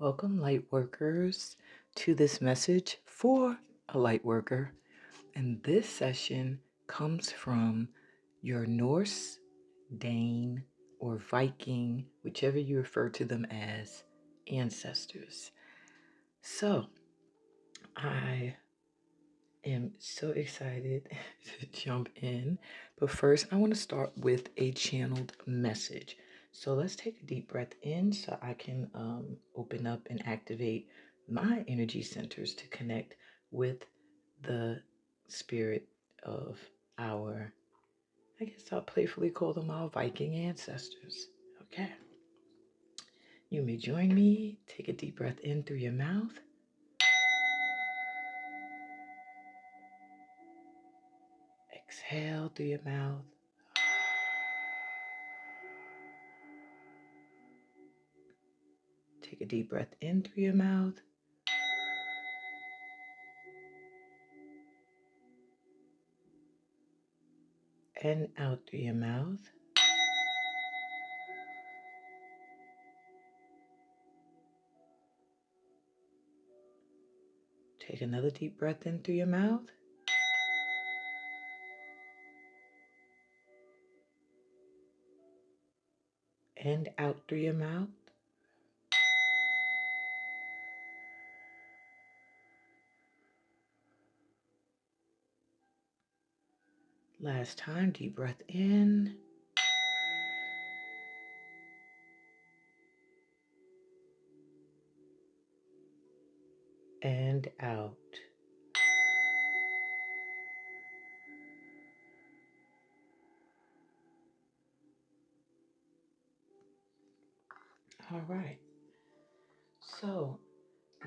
Welcome, Lightworkers, to this message for a Lightworker. And this session comes from your Norse, DANE, or Viking, whichever you refer to them as, ancestors. So, I am so excited to jump in. But first, I want to start with a channeled message. So let's take a deep breath in so I can open up and activate my energy centers to connect with the spirit of our, I guess I'll playfully call them our Viking ancestors. Okay. You may join me. Take a deep breath in through your mouth. Exhale through your mouth. Take a deep breath in through your mouth. And out through your mouth. Take another deep breath in through your mouth. And out through your mouth. Last time, deep breath in. And out. All right. So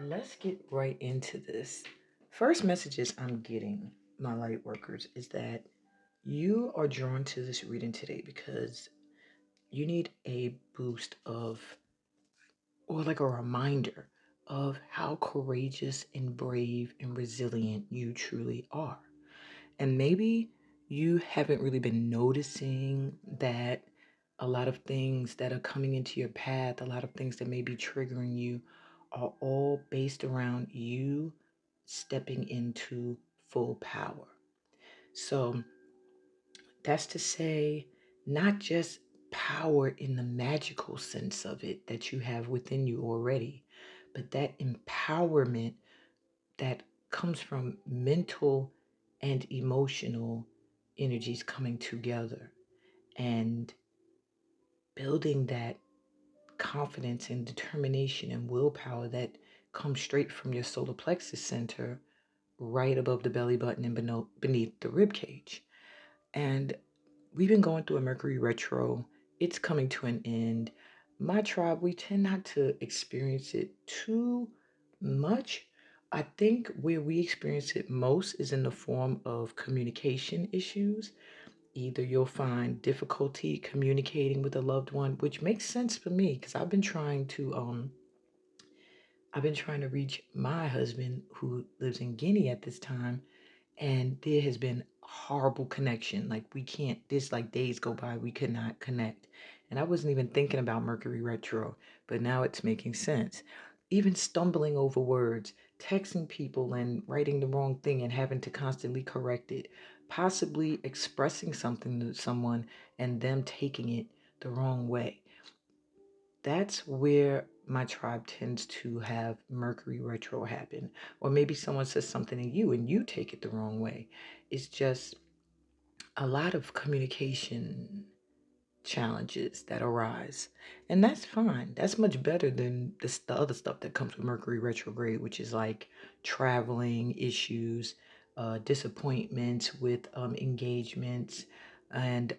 let's get right into this. First messages I'm getting, my light workers, is that you are drawn to this reading today because you need a boost of, or like a reminder of how courageous and brave and resilient you truly are. And maybe you haven't really been noticing that a lot of things that are coming into your path, a lot of things that may be triggering you, are all based around you stepping into full power. So that's to say, not just power in the magical sense of it that you have within you already, but that empowerment that comes from mental and emotional energies coming together and building that confidence and determination and willpower that comes straight from your solar plexus center right above the belly button and beneath the rib cage. And we've been going through a Mercury retro. It's coming to an end. My tribe, we tend not to experience it too much. I think where we experience it most is in the form of communication issues. Either you'll find difficulty communicating with a loved one, which makes sense for me because I've been trying to reach my husband who lives in Guinea at this time, and there has been horrible connection. Like we can't, this like days go by, we could not connect. And I wasn't even thinking about Mercury retro, but now it's making sense. Even stumbling over words, texting people and writing the wrong thing and having to constantly correct it, possibly expressing something to someone and them taking it the wrong way. That's where my tribe tends to have Mercury retro happen. Or maybe someone says something to you and you take it the wrong way. It's just a lot of communication challenges that arise. And that's fine. That's much better than the other stuff that comes with Mercury retrograde, which is like traveling issues, disappointments with engagements, and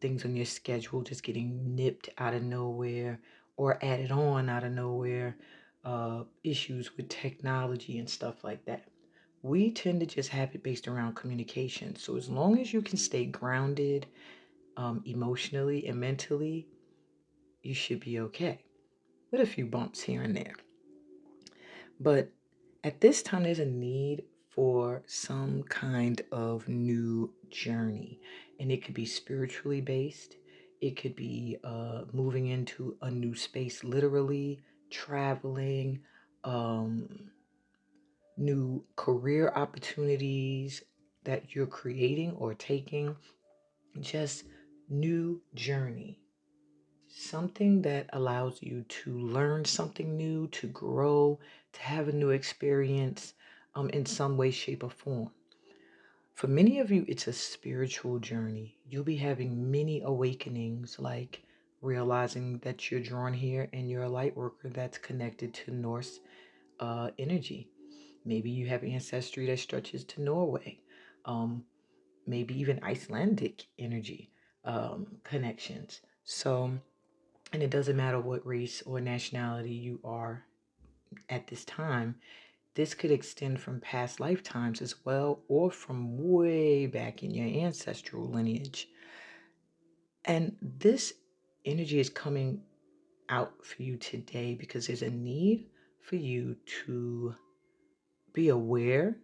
things on your schedule just getting nipped out of nowhere or added on out of nowhere, issues with technology and stuff like that. We tend to just have it based around communication. So as long as you can stay grounded emotionally and mentally, you should be okay. With a few bumps here and there. But at this time, there's a need for some kind of new journey. And it could be spiritually based. It could be moving into a new space, literally traveling, new career opportunities that you're creating or taking, just new journey. Something that allows you to learn something new, to grow, to have a new experience in some way, shape, or form. For many of you, it's a spiritual journey. You'll be having many awakenings, like realizing that you're drawn here and you're a light worker that's connected to Norse energy. Maybe you have ancestry that stretches to Norway. Um, Maybe even Icelandic energy connections. So, and it doesn't matter what race or nationality you are at this time. This could extend from past lifetimes as well, or from way back in your ancestral lineage. And this energy is coming out for you today because there's a need for you to be aware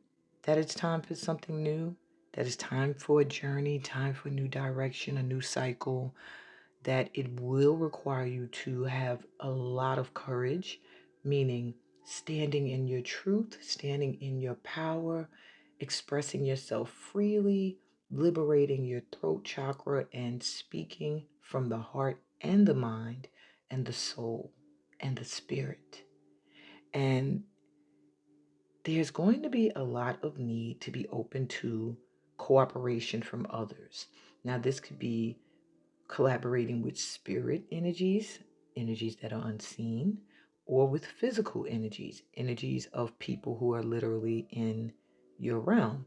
that it's time for something new, that it's time for a journey, time for a new direction, a new cycle, that it will require you to have a lot of courage, meaning standing in your truth, standing in your power, expressing yourself freely, liberating your throat chakra, and speaking from the heart and the mind and the soul and the spirit. And there's going to be a lot of need to be open to cooperation from others. Now, this could be collaborating with spirit energies, energies that are unseen, or with physical energies, energies of people who are literally in your realm.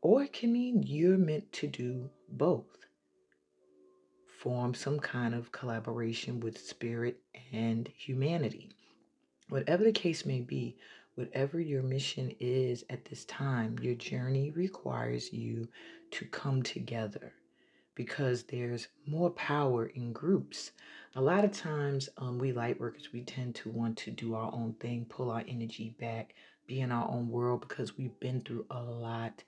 Or it can mean you're meant to do both. Form some kind of collaboration with spirit and humanity. Whatever the case may be, whatever your mission is at this time, your journey requires you to come together because there's more power in groups. A lot of times, we light workers, we tend to want to do our own thing, pull our energy back, be in our own world because we've been through a lot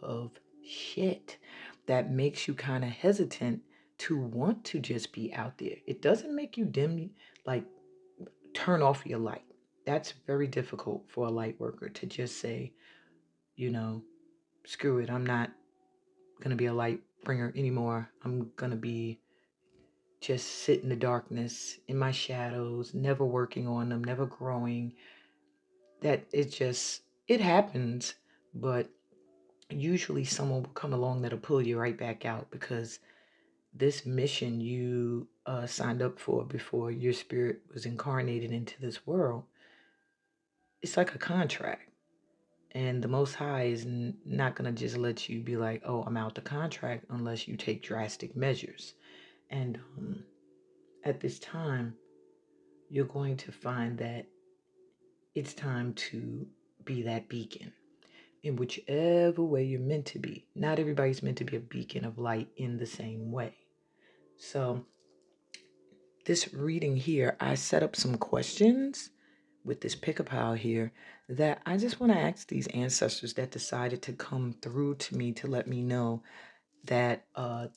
of shit that makes you kind of hesitant to want to just be out there. It doesn't make you dim, like turn off your light. That's very difficult for a light worker to just say, you know, screw it, I'm not going to be a light bringer anymore. I'm going to be just sit in the darkness, in my shadows, never working on them, never growing. That it happens, but usually someone will come along that'll pull you right back out because this mission you signed up for before your spirit was incarnated into this world, it's like a contract. And the Most High is not going to just let you be like, oh, I'm out the contract unless you take drastic measures. And at this time, you're going to find that it's time to be that beacon in whichever way you're meant to be. Not everybody's meant to be a beacon of light in the same way. So, this reading here, I set up some questions with this pick-a-pile here that I just want to ask these ancestors that decided to come through to me to let me know that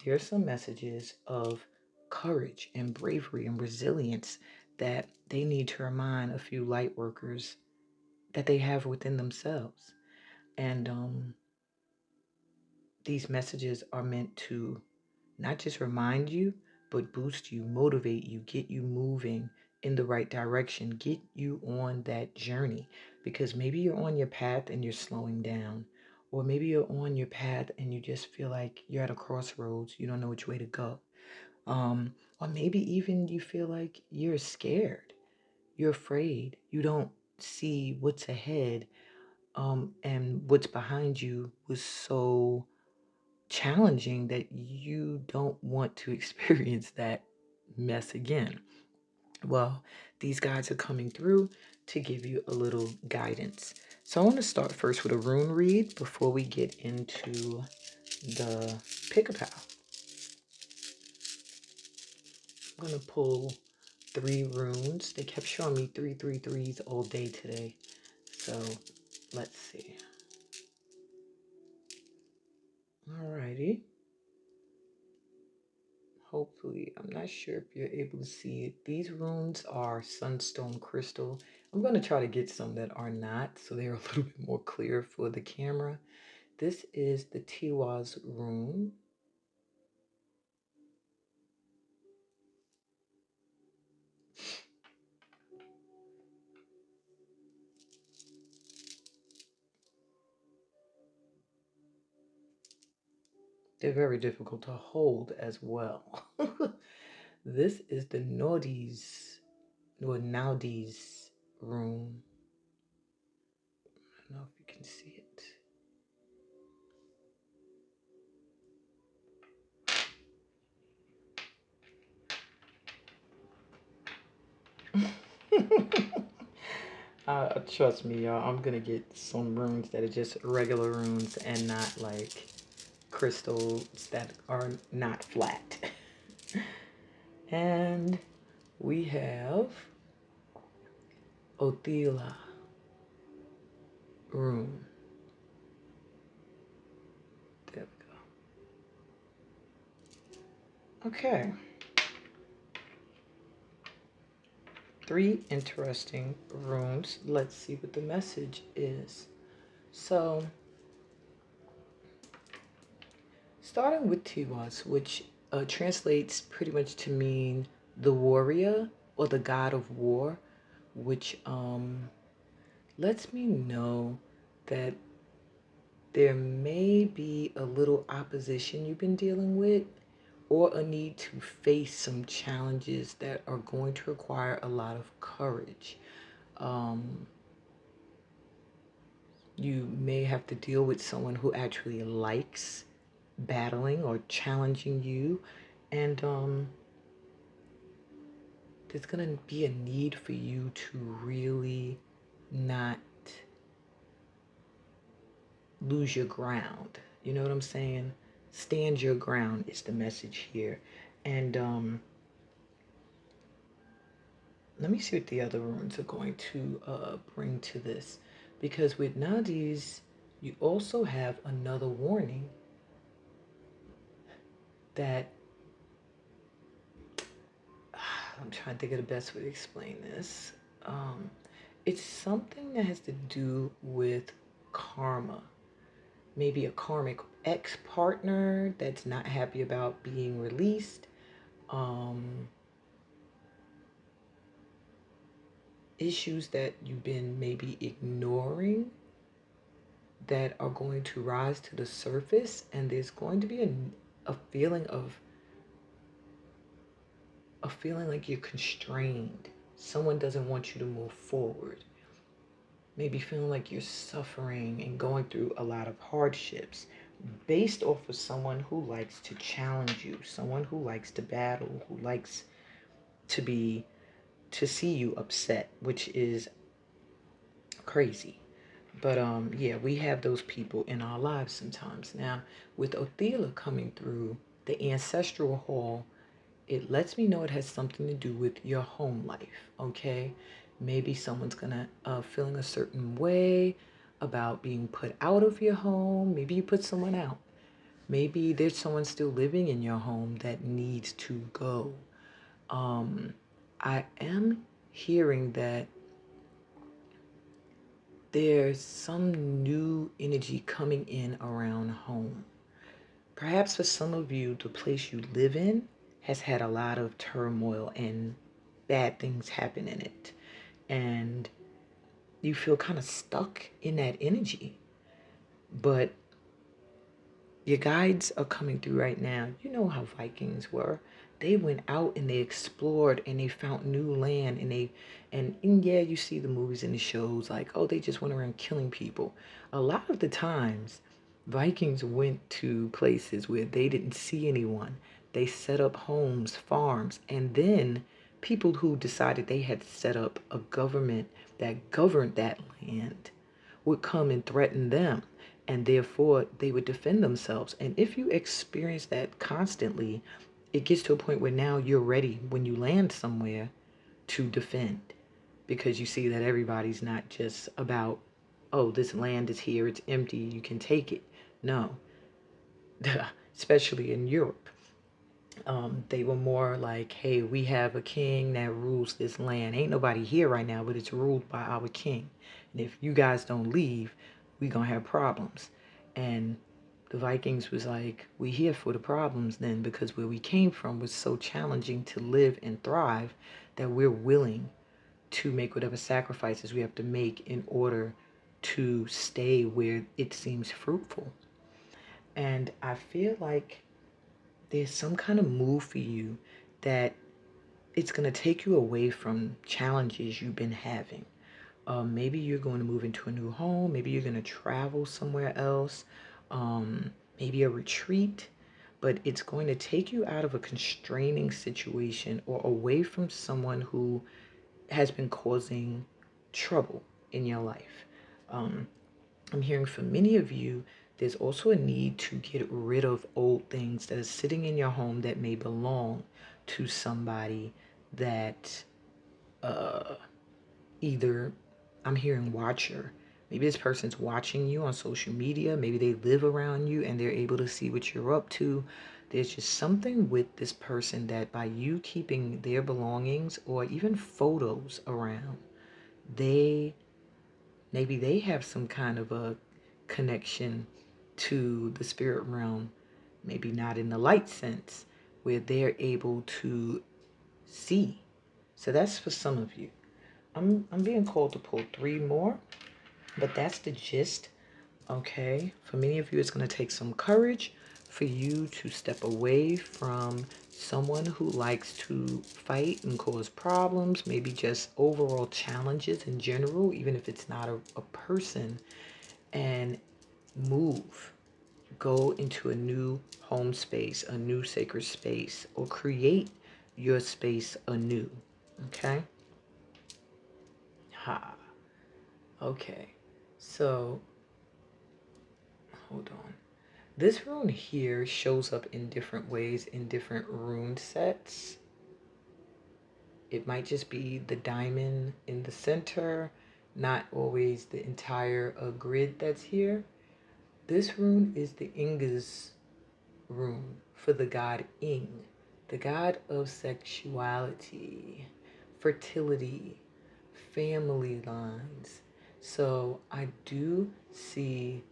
there's some messages of courage and bravery and resilience that they need to remind a few light workers that they have within themselves. And these messages are meant to not just remind you, but boost you, motivate you, get you moving in the right direction, get you on that journey. Because maybe you're on your path and you're slowing down, or maybe you're on your path and you just feel like you're at a crossroads, you don't know which way to go. Or maybe even you feel like you're scared, you're afraid, you don't see what's ahead, and what's behind you was so challenging that you don't want to experience that mess again. Well, these guides are coming through to give you a little guidance. So I want to start first with a rune read before we get into the pick-a-pal. I'm going to pull 3 runes. They kept showing me 333s all day today. So let's see. Alrighty. Hopefully, I'm not sure if you're able to see it. These runes are sunstone crystal. I'm going to try to get some that are not, so they're a little bit more clear for the camera. This is the Tiwa's rune. They're very difficult to hold as well. This is the Nordi's or Naudi's rune. I don't know if you can see it. Trust me, y'all. I'm gonna get some runes that are just regular runes and not like crystals that are not flat. And we have Othila rune. There we go. Okay. 3 interesting runes. Let's see what the message is. So, starting with Tiwas, which translates pretty much to mean the warrior or the god of war, which lets me know that there may be a little opposition you've been dealing with, or a need to face some challenges that are going to require a lot of courage. You may have to deal with someone who actually likes battling or challenging you, and there's going to be a need for you to really not lose your ground. You know what I'm saying? Stand your ground is the message here. And let me see what the other runes are going to bring to this. Because with Nadi's, you also have another warning that I'm trying to think of the best way to explain this. It's something that has to do with karma. Maybe a karmic ex-partner that's not happy about being released. Issues that you've been maybe ignoring that are going to rise to the surface, and there's going to be a feeling like you're constrained. Someone doesn't want you to move forward. Maybe feeling like you're suffering and going through a lot of hardships based off of someone who likes to challenge you, someone who likes to battle, who likes to see you upset, which is crazy. But yeah, we have those people in our lives sometimes. Now, with Othila coming through the ancestral hall, it lets me know it has something to do with your home life, okay? Maybe someone's gonna feeling a certain way about being put out of your home. Maybe you put someone out. Maybe there's someone still living in your home that needs to go. I am hearing that there's some new energy coming in around home. Perhaps for some of you, the place you live in has had a lot of turmoil and bad things happen in it. And you feel kind of stuck in that energy. But your guides are coming through right now. You know how Vikings were. They went out and they explored and they found new land, and yeah, you see the movies and the shows like, oh, they just went around killing people. A lot of the times Vikings went to places where they didn't see anyone. They set up homes, farms, and then people who decided they had set up a government that governed that land would come and threaten them, and therefore they would defend themselves. And if you experience that constantly, it gets to a point where now you're ready when you land somewhere to defend, because you see that everybody's not just about, oh, this land is here, it's empty, you can take it. No. Especially in Europe, They were more like, hey, we have a king that rules this land. Ain't nobody here right now, but it's ruled by our king. And if you guys don't leave, we gonna have problems. And the Vikings was like, we here for the problems then, because where we came from was so challenging to live and thrive that we're willing to make whatever sacrifices we have to make in order to stay where it seems fruitful. And I feel like there's some kind of move for you that it's going to take you away from challenges you've been having. Maybe you're going to move into a new home. Maybe you're going to travel somewhere else. Maybe a retreat. But it's going to take you out of a constraining situation or away from someone who has been causing trouble in your life. I'm hearing from many of you, there's also a need to get rid of old things that are sitting in your home that may belong to somebody that either, I'm hearing watcher. Maybe this person's watching you on social media. Maybe they live around you and they're able to see what you're up to. There's just something with this person that by you keeping their belongings or even photos around, they maybe they have some kind of a connection to the spirit realm, maybe not in the light sense, where they're able to see. So that's for some of you. I'm being called to pull 3 more, but that's the gist. Okay, for many of you, it's going to take some courage for you to step away from someone who likes to fight and cause problems, maybe just overall challenges in general, even if it's not a person, and move. Go into a new home space, a new sacred space, or create your space anew. Okay? Ha. Okay. So, hold on. This rune here shows up in different ways in different rune sets. It might just be the diamond in the center, not always the entire grid that's here. This rune is the Inga's rune for the god Ing, the god of sexuality, fertility, family lines. So I do see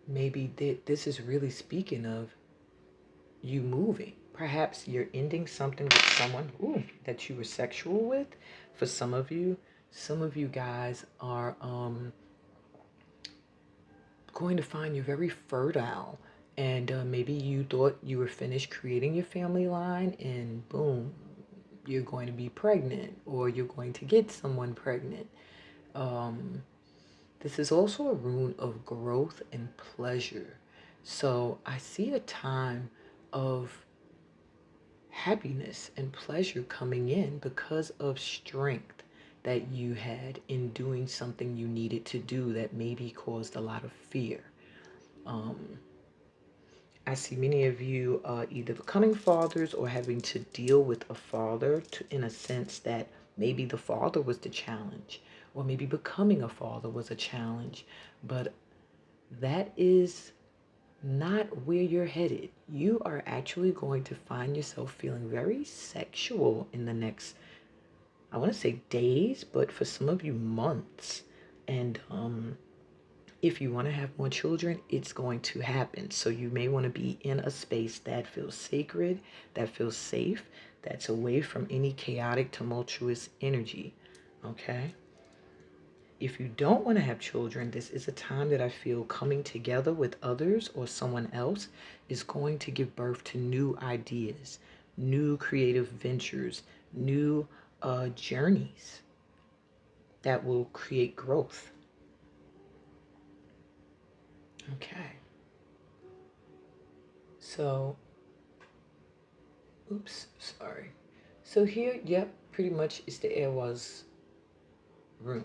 maybe this is really speaking of you moving. Perhaps you're ending something with someone that you were sexual with. For some of you guys are going to find you very fertile. And maybe you thought you were finished creating your family line and boom, you're going to be pregnant or you're going to get someone pregnant. This is also a rune of growth and pleasure. So I see a time of happiness and pleasure coming in because of strength that you had in doing something you needed to do that maybe caused a lot of fear. I see many of you either becoming fathers or having to deal with a father in a sense that maybe the father was the challenge, or maybe becoming a father was a challenge. But that is not where you're headed. You are actually going to find yourself feeling very sexual in the next, I want to say days, but for some of you, months. And if you want to have more children, it's going to happen. So you may want to be in a space that feels sacred, that feels safe, that's away from any chaotic, tumultuous energy. Okay? If you don't want to have children, this is a time that I feel coming together with others or someone else is going to give birth to new ideas, new creative ventures, new journeys that will create growth. Okay. So, oops, sorry. So here, yep, pretty much is the Airwas rune.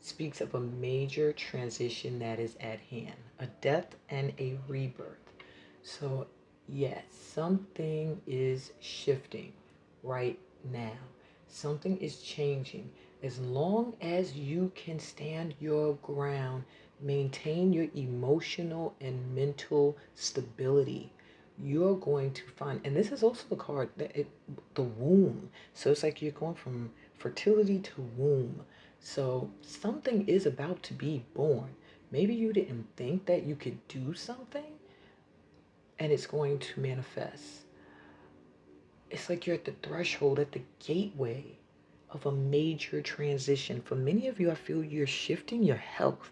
Speaks of a major transition that is at hand, a death and a rebirth. So, yes, something is shifting right now. Something is changing. As long as you can stand your ground, maintain your emotional and mental stability, you're going to find, and this is also the card that the womb. So it's like you're going from fertility to womb. So something is about to be born. Maybe you didn't think that you could do something, and it's going to manifest. It's like you're at the threshold, at the gateway of a major transition. For many of you, I feel you're shifting your health.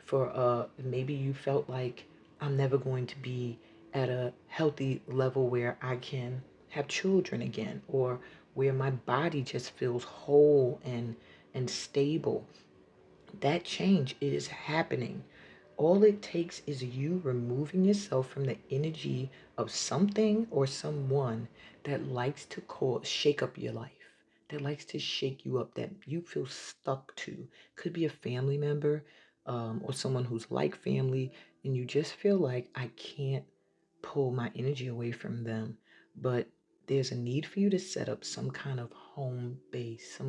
For maybe you felt like I'm never going to be at a healthy level where I can have children again, or where my body just feels whole and stable. That change is happening. All it takes is you removing yourself from the energy of something or someone that likes to shake up your life, that likes to shake you up, that you feel stuck to. Could be a family member, or someone who's like family, and you just feel like I can't pull my energy away from them. But there's a need for you to set up some kind of home base,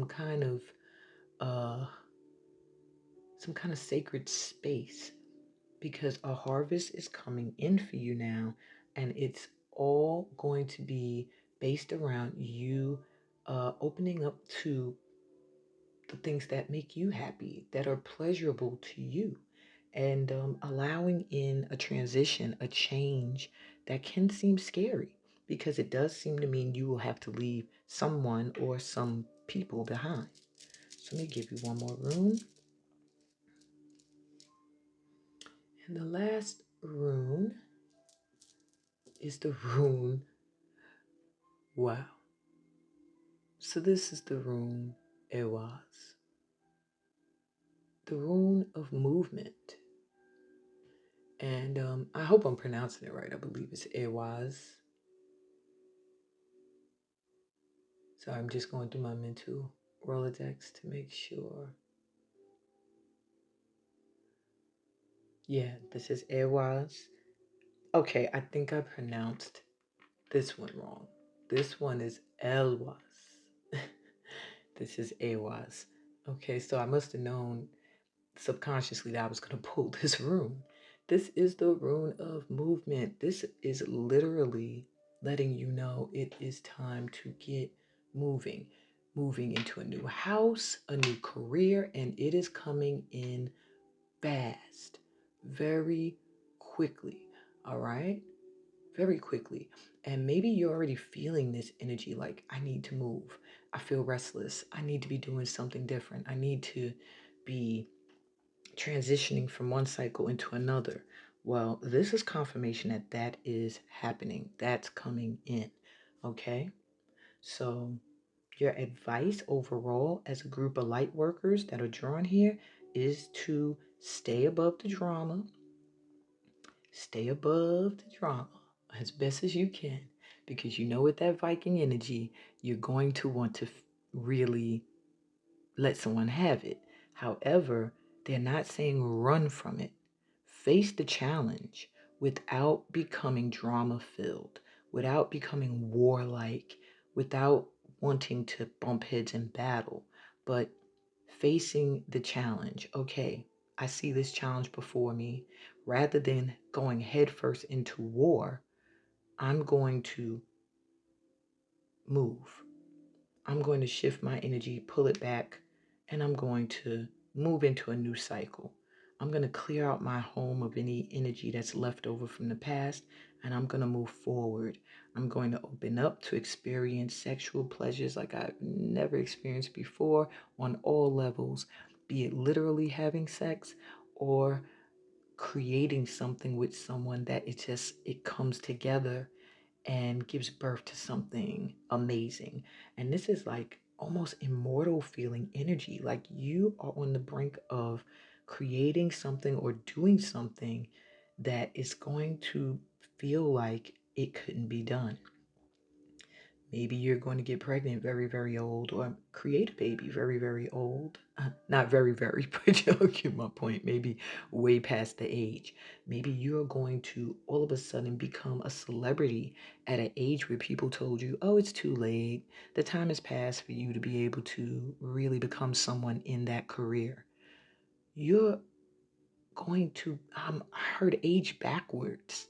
uh, some kind of sacred space, because a harvest is coming in for you now, and it's all going to be based around you opening up to the things that make you happy, that are pleasurable to you, and allowing in a transition, a change that can seem scary, because it does seem to mean you will have to leave someone or some people behind. So let me give you one more rune. And the last rune is the rune. Wow. So this is the rune Ewaz, the rune of movement. And I hope I'm pronouncing it right. I believe it's Ewaz. So I'm just going through my mental Rolodex to make sure. Yeah, this is Ewaz. Okay, I think I pronounced this one wrong. This one is Elwaz. This is Ewaz. Okay, so I must have known subconsciously that I was going to pull this rune. This is the rune of movement. This is literally letting you know it is time to get moving, moving into a new house, a new career, and it is coming in fast, very quickly. All right? Very quickly. And maybe you're already feeling this energy like, I need to move. I feel restless. I need to be doing something different. I need to be transitioning from one cycle into another. Well, this is confirmation that that is happening. That's coming in. Okay? So, your advice overall as a group of light workers that are drawn here is to stay above the drama, stay above the drama as best as you can, because you know with that Viking energy, you're going to want to really let someone have it. However, they're not saying run from it. Face the challenge without becoming drama filled, without becoming warlike, without wanting to bump heads in battle, but facing the challenge. Okay, I see this challenge before me. Rather than going headfirst into war, I'm going to move. I'm going to shift my energy, pull it back, and I'm going to move into a new cycle. I'm going to clear out my home of any energy that's left over from the past, and I'm going to move forward. I'm going to open up to experience sexual pleasures like I've never experienced before on all levels, be it literally having sex or creating something with someone that it comes together and gives birth to something amazing. And this is like almost immortal feeling energy. Like you are on the brink of creating something or doing something that is going to feel like it couldn't be done. Maybe you're going to get pregnant very, very old, or create a baby very, very old. Not very, very, but you'll get my point. Maybe way past the age. Maybe you're going to all of a sudden become a celebrity at an age where people told you, oh, it's too late. The time has passed for you to be able to really become someone in that career. You're going to, I heard age backwards.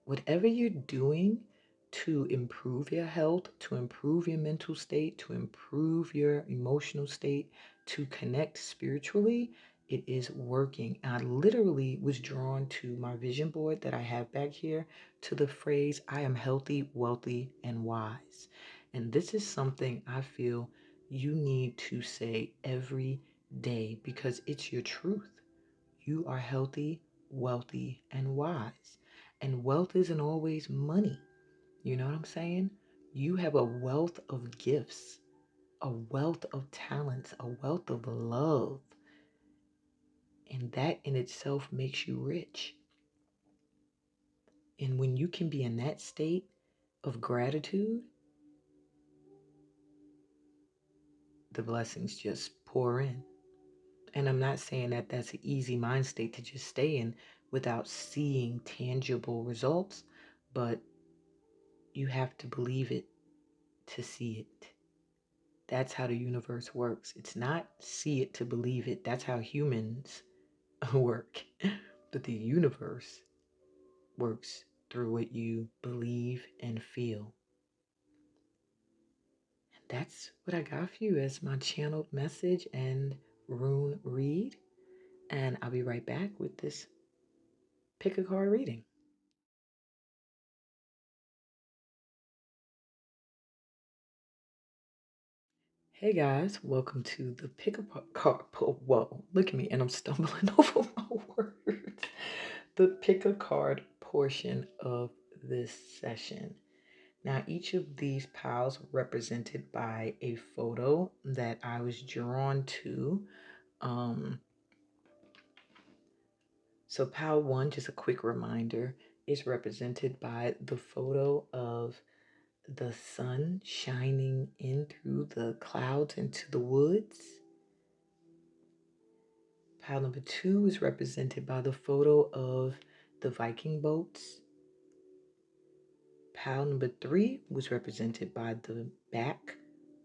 Whatever you're doing to improve your health, to improve your mental state, to improve your emotional state, to connect spiritually, it is working. I literally was drawn to my vision board that I have back here to the phrase, I am healthy, wealthy, and wise. And this is something I feel you need to say every day because it's your truth. You are healthy, wealthy, and wise. And wealth isn't always money. You know what I'm saying? You have a wealth of gifts, a wealth of talents, a wealth of love. And that in itself makes you rich. And when you can be in that state of gratitude, the blessings just pour in. And I'm not saying that that's an easy mind state to just stay in without seeing tangible results, but you have to believe it to see it. That's how the universe works. It's not see it to believe it. That's how humans work. But the universe works through what you believe and feel. And that's what I got for you as my channeled message and rune read. And I'll be right back with this pick a card reading. Hey guys, welcome to the pick a card. Whoa, look at me, and I'm stumbling over my words. The pick a card portion of this session. Now, each of these piles represented by a photo that I was drawn to. So pile one, just a quick reminder, is represented by the photo of the sun shining in through the clouds into the woods. Pile number two is represented by the photo of the Viking boats. Pile number three was represented by the back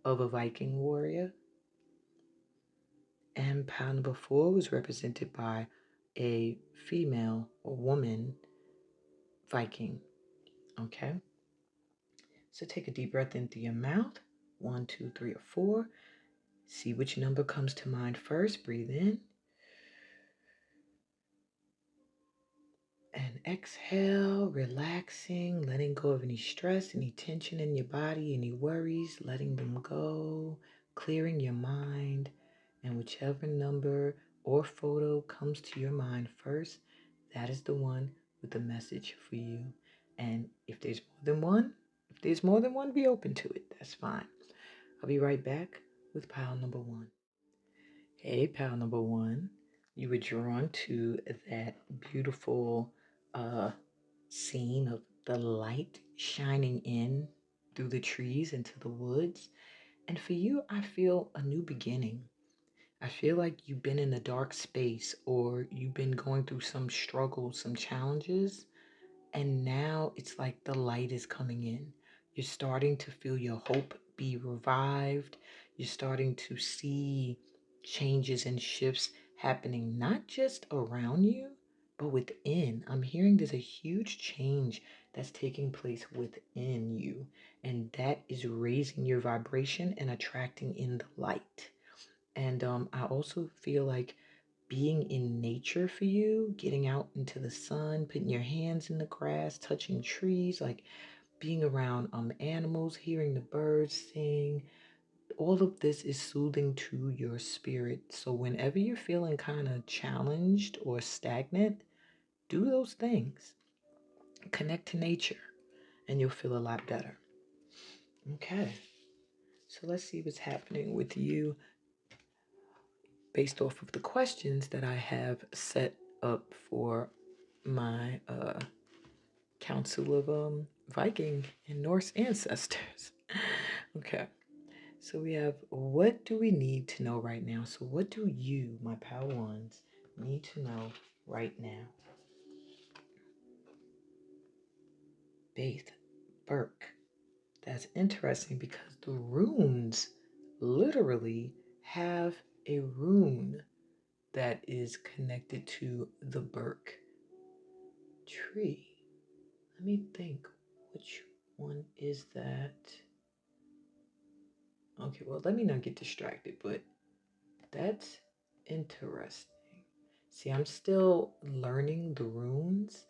of a Viking warrior. And pile number four was represented by a female or woman Viking. Okay? So take a deep breath in through your mouth. 1, 2, 3, or 4. See which number comes to mind first. Breathe in. And exhale, relaxing, letting go of any stress, any tension in your body, any worries, letting them go, clearing your mind. And whichever number or photo comes to your mind first, that is the one with the message for you. And if there's more than one, be open to it. That's fine. I'll be right back with pile number one. Hey, pile number one. You were drawn to that beautiful scene of the light shining in through the trees into the woods. And for you, I feel a new beginning. I feel like you've been in a dark space or you've been going through some struggles, some challenges, and now it's like the light is coming in. You're starting to feel your hope be revived. You're starting to see changes and shifts happening, not just around you, but within. I'm hearing there's a huge change that's taking place within you, and that is raising your vibration and attracting in the light. And I also feel like being in nature for you, getting out into the sun, putting your hands in the grass, touching trees, like being around animals, hearing the birds sing, all of this is soothing to your spirit. So whenever you're feeling kind of challenged or stagnant, do those things. Connect to nature and you'll feel a lot better. Okay. So let's see what's happening with you based off of the questions that I have set up for my council of Viking and Norse ancestors. Okay, so we have, what do we need to know right now? So what do you, my pal ones, need to know right now? Faith, Burke. That's interesting because the runes literally have a rune that is connected to the Burke tree. Let me think. Which one is that? Okay, well, let me not get distracted, but that's interesting. See, I'm still learning the runes,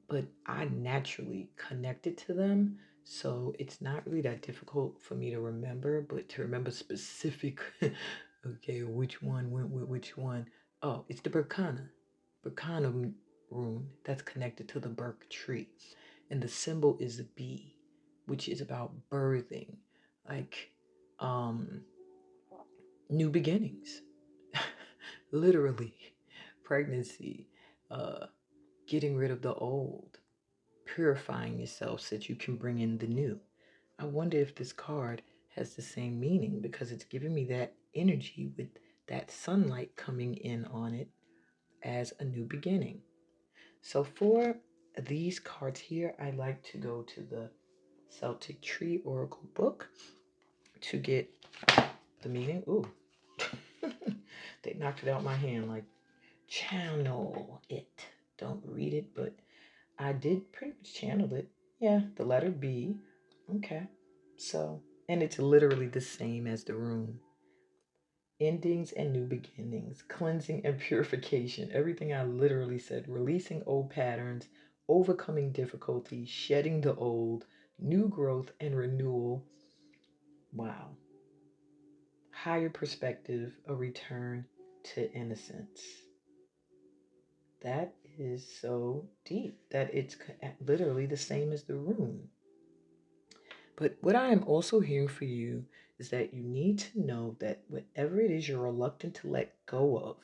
but I naturally connected to them. So it's not really that difficult for me to remember, but to remember specific, okay, which one went with which one. Oh, it's the Berkana rune that's connected to the Berk tree. And the symbol is a bee, which is about birthing, like um, new beginnings, literally, pregnancy, uh, getting rid of the old, purifying yourself so that you can bring in the new. I wonder if this card has the same meaning because it's giving me that energy with that sunlight coming in on it as a new beginning. So for these cards here, I like to go to the Celtic Tree Oracle book to get the meaning. Ooh, they knocked it out my hand like channel it. Don't read it, but I did pretty much channel it. Yeah, the letter B. Okay. So, and it's literally the same as the rune. Endings and new beginnings, cleansing and purification. Everything I literally said. Releasing old patterns, overcoming difficulty, shedding the old, new growth and renewal. Wow. Higher perspective, a return to innocence. That is so deep that it's literally the same as the rune. But what I am also hearing for you is that you need to know that whatever it is you're reluctant to let go of,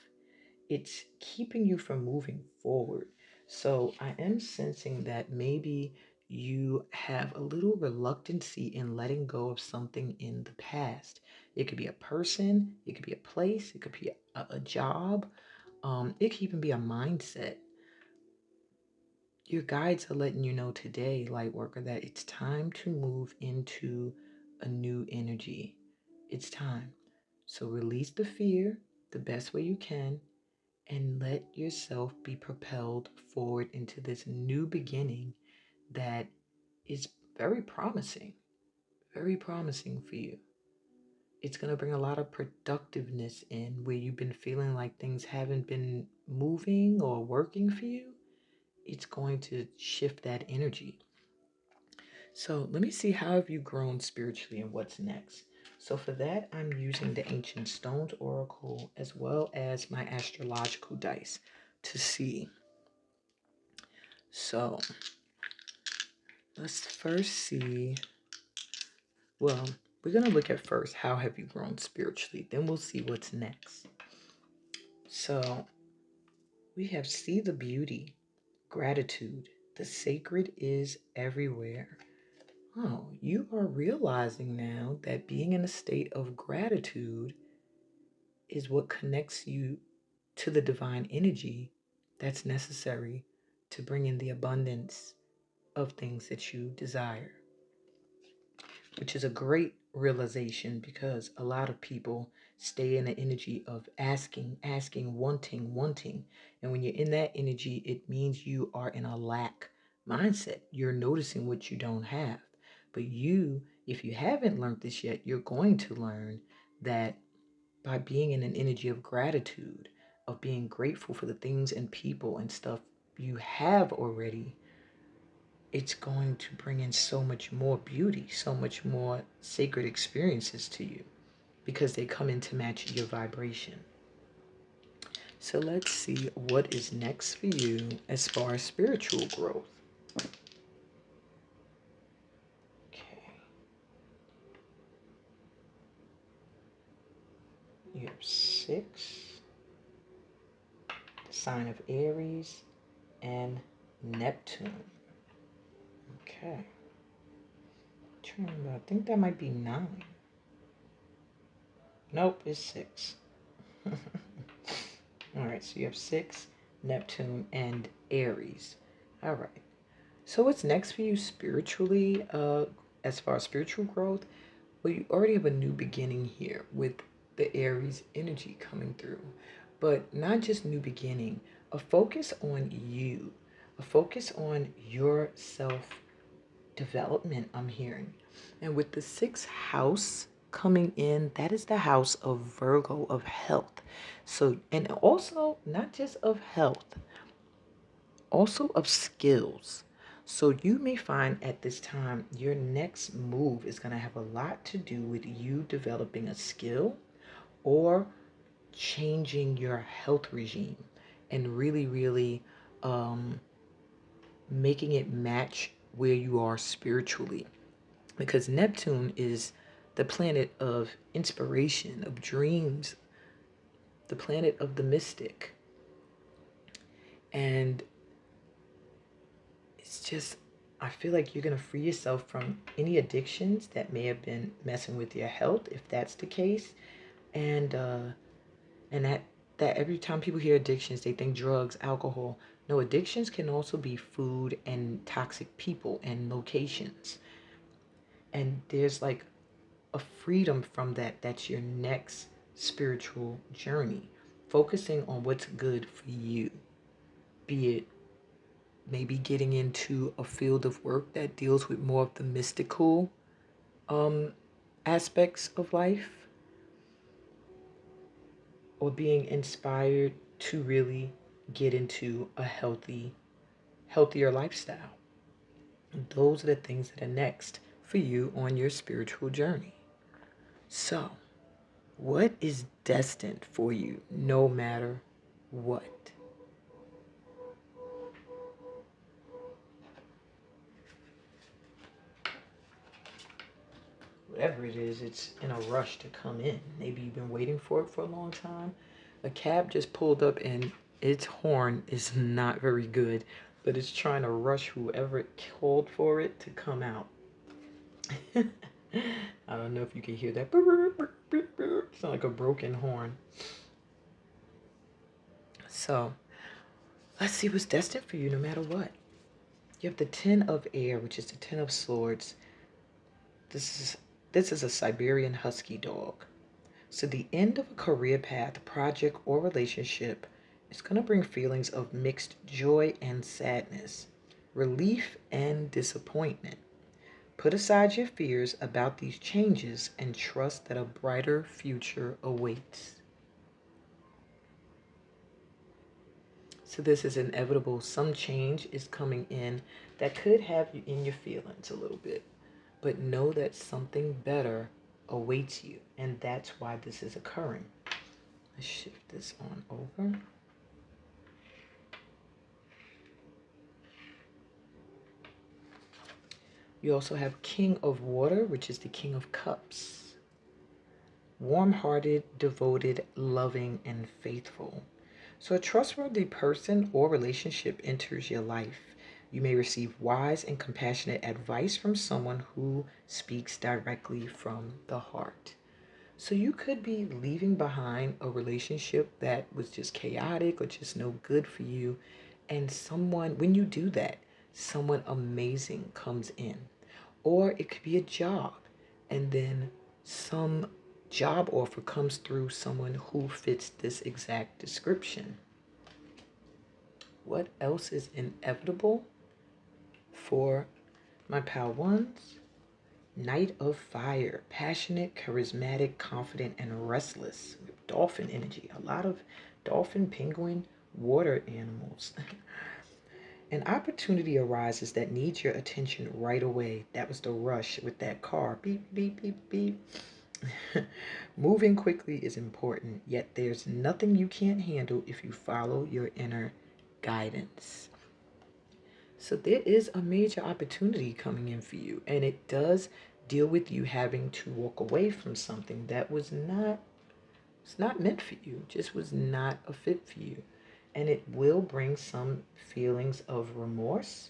it's keeping you from moving forward. So I am sensing that maybe you have a little reluctancy in letting go of something in the past. It could be a person, it could be a place, it could be a job, it could even be a mindset. Your guides are letting you know today, Lightworker, that it's time to move into a new energy. It's time. So release the fear the best way you can and let yourself be propelled forward into this new beginning that is very promising for you. It's going to bring a lot of productiveness in where you've been feeling like things haven't been moving or working for you. It's going to shift that energy. So let me see, how have you grown spiritually and what's next? So for that, I'm using the Ancient Stones Oracle as well as my astrological dice to see. So let's first see, well, we're going to look at first, how have you grown spiritually? Then we'll see what's next. So we have see the beauty, gratitude, the sacred is everywhere. Oh, you are realizing now that being in a state of gratitude is what connects you to the divine energy that's necessary to bring in the abundance of things that you desire, which is a great realization because a lot of people stay in the energy of asking, wanting. And when you're in that energy, it means you are in a lack mindset. You're noticing what you don't have. But you, if you haven't learned this yet, you're going to learn that by being in an energy of gratitude, of being grateful for the things and people and stuff you have already, it's going to bring in so much more beauty, so much more sacred experiences to you because they come in to match your vibration. So let's see what is next for you as far as spiritual growth. Okay. You have 6, the sign of Aries, and Neptune. Okay. I think that might be 9. Nope, it's 6. All right, so you have 6, Neptune, and Aries. All right. So what's next for you spiritually, as far as spiritual growth? Well, you already have a new beginning here with the Aries energy coming through. But not just new beginning, a focus on you. A focus on your self development, I'm hearing. And with the sixth house coming in, that is the house of Virgo, of health. So, and also not just of health, also of skills. So you may find at this time your next move is going to have a lot to do with you developing a skill or changing your health regime and really making it match where you are spiritually. Because Neptune is the planet of inspiration, of dreams, the planet of the mystic. And it's just, I feel like you're going to free yourself from any addictions that may have been messing with your health, if that's the case. And that every time people hear addictions, they think drugs, alcohol. No, addictions can also be food and toxic people and locations. And there's like a freedom from that. That's your next spiritual journey. Focusing on what's good for you. Be it maybe getting into a field of work that deals with more of the mystical um, aspects of life, or being inspired to really get into a healthier lifestyle. Those are the things that are next for you on your spiritual journey. So, what is destined for you no matter what? Whatever it is, it's in a rush to come in. Maybe you've been waiting for it for a long time. A cab just pulled up and its horn is not very good, but it's trying to rush whoever it called for it to come out. I don't know if you can hear that. It's like a broken horn. So, let's see what's destined for you no matter what. You have the Ten of Air, which is the Ten of Swords. This is a Siberian Husky dog. So the end of a career path, project, or relationship is going to bring feelings of mixed joy and sadness, relief and disappointment. Put aside your fears about these changes and trust that a brighter future awaits. So this is inevitable. Some change is coming in that could have you in your feelings a little bit. But know that something better awaits you. And that's why this is occurring. Let's shift this on over. You also have King of Water, which is the King of Cups. Warm-hearted, devoted, loving, and faithful. So a trustworthy person or relationship enters your life. You may receive wise and compassionate advice from someone who speaks directly from the heart. So you could be leaving behind a relationship that was just chaotic or just no good for you. And someone, when you do that, someone amazing comes in. Or it could be a job, and then some job offer comes through someone who fits this exact description. What else is inevitable for my pal ones? Knight of Fire, passionate, charismatic, confident, and restless. With dolphin energy, a lot of dolphin, penguin, water animals. An opportunity arises that needs your attention right away. That was the rush with that car. Beep, beep, beep, beep. Moving quickly is important, yet there's nothing you can't handle if you follow your inner guidance. So there is a major opportunity coming in for you, and it does deal with you having to walk away from something that was not, it's not meant for you, just was not a fit for you. And it will bring some feelings of remorse.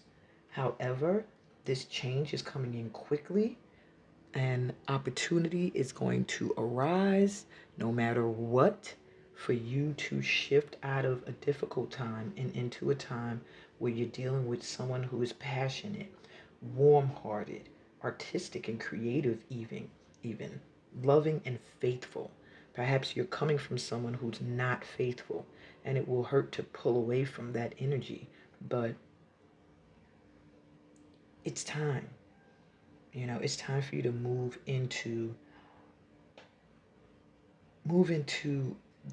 However, this change is coming in quickly, and opportunity is going to arise no matter what for you to shift out of a difficult time and into a time where you're dealing with someone who is passionate, warm-hearted, artistic and creative, even loving and faithful. Perhaps you're coming from someone who's not faithful, and it will hurt to pull away from that energy, but it's time. It's time for you to move into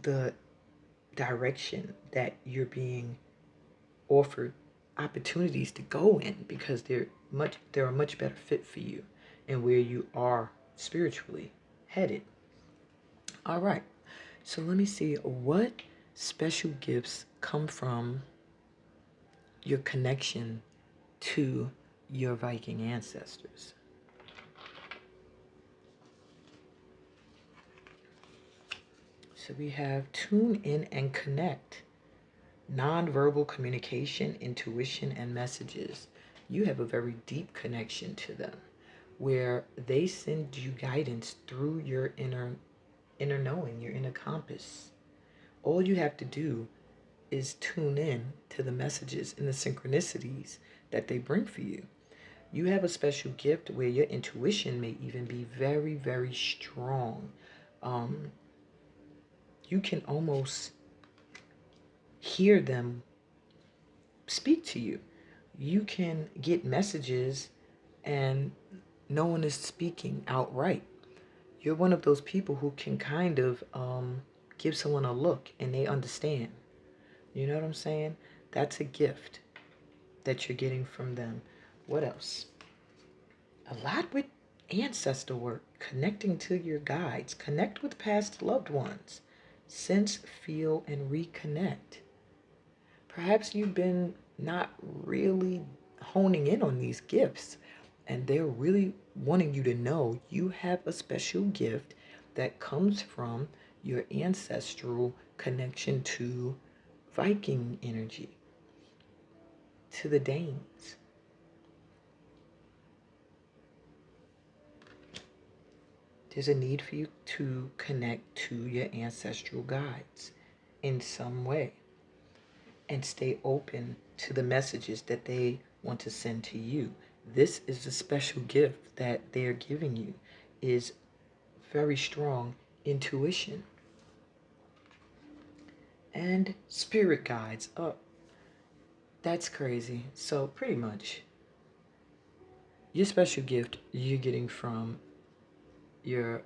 the direction that you're being offered opportunities to go in, because they're a much better fit for you and where you are spiritually headed. All right. So let me see what special gifts come from your connection to your Viking ancestors. So we have tune in and connect. Nonverbal communication, intuition, and messages. You have a very deep connection to them where they send you guidance through your inner knowing, your inner compass. All you have to do is tune in to the messages and the synchronicities that they bring for you. You have a special gift where your intuition may even be very, very strong. Um, you can almost hear them speak to you. You can get messages and no one is speaking outright. You're one of those people who can kind of give someone a look and they understand. You know what I'm saying? That's a gift that you're getting from them. What else? A lot with ancestor work, connecting to your guides, connect with past loved ones, sense, feel, and reconnect. Perhaps you've been not really honing in on these gifts, and they're really wanting you to know you have a special gift that comes from your ancestral connection to Viking energy, to the Danes. There's a need for you to connect to your ancestral guides in some way and stay open to the messages that they want to send to you. This is a special gift that they're giving you, is very strong intuition. And spirit guides. Oh, that's crazy. So pretty much your special gift you're getting from your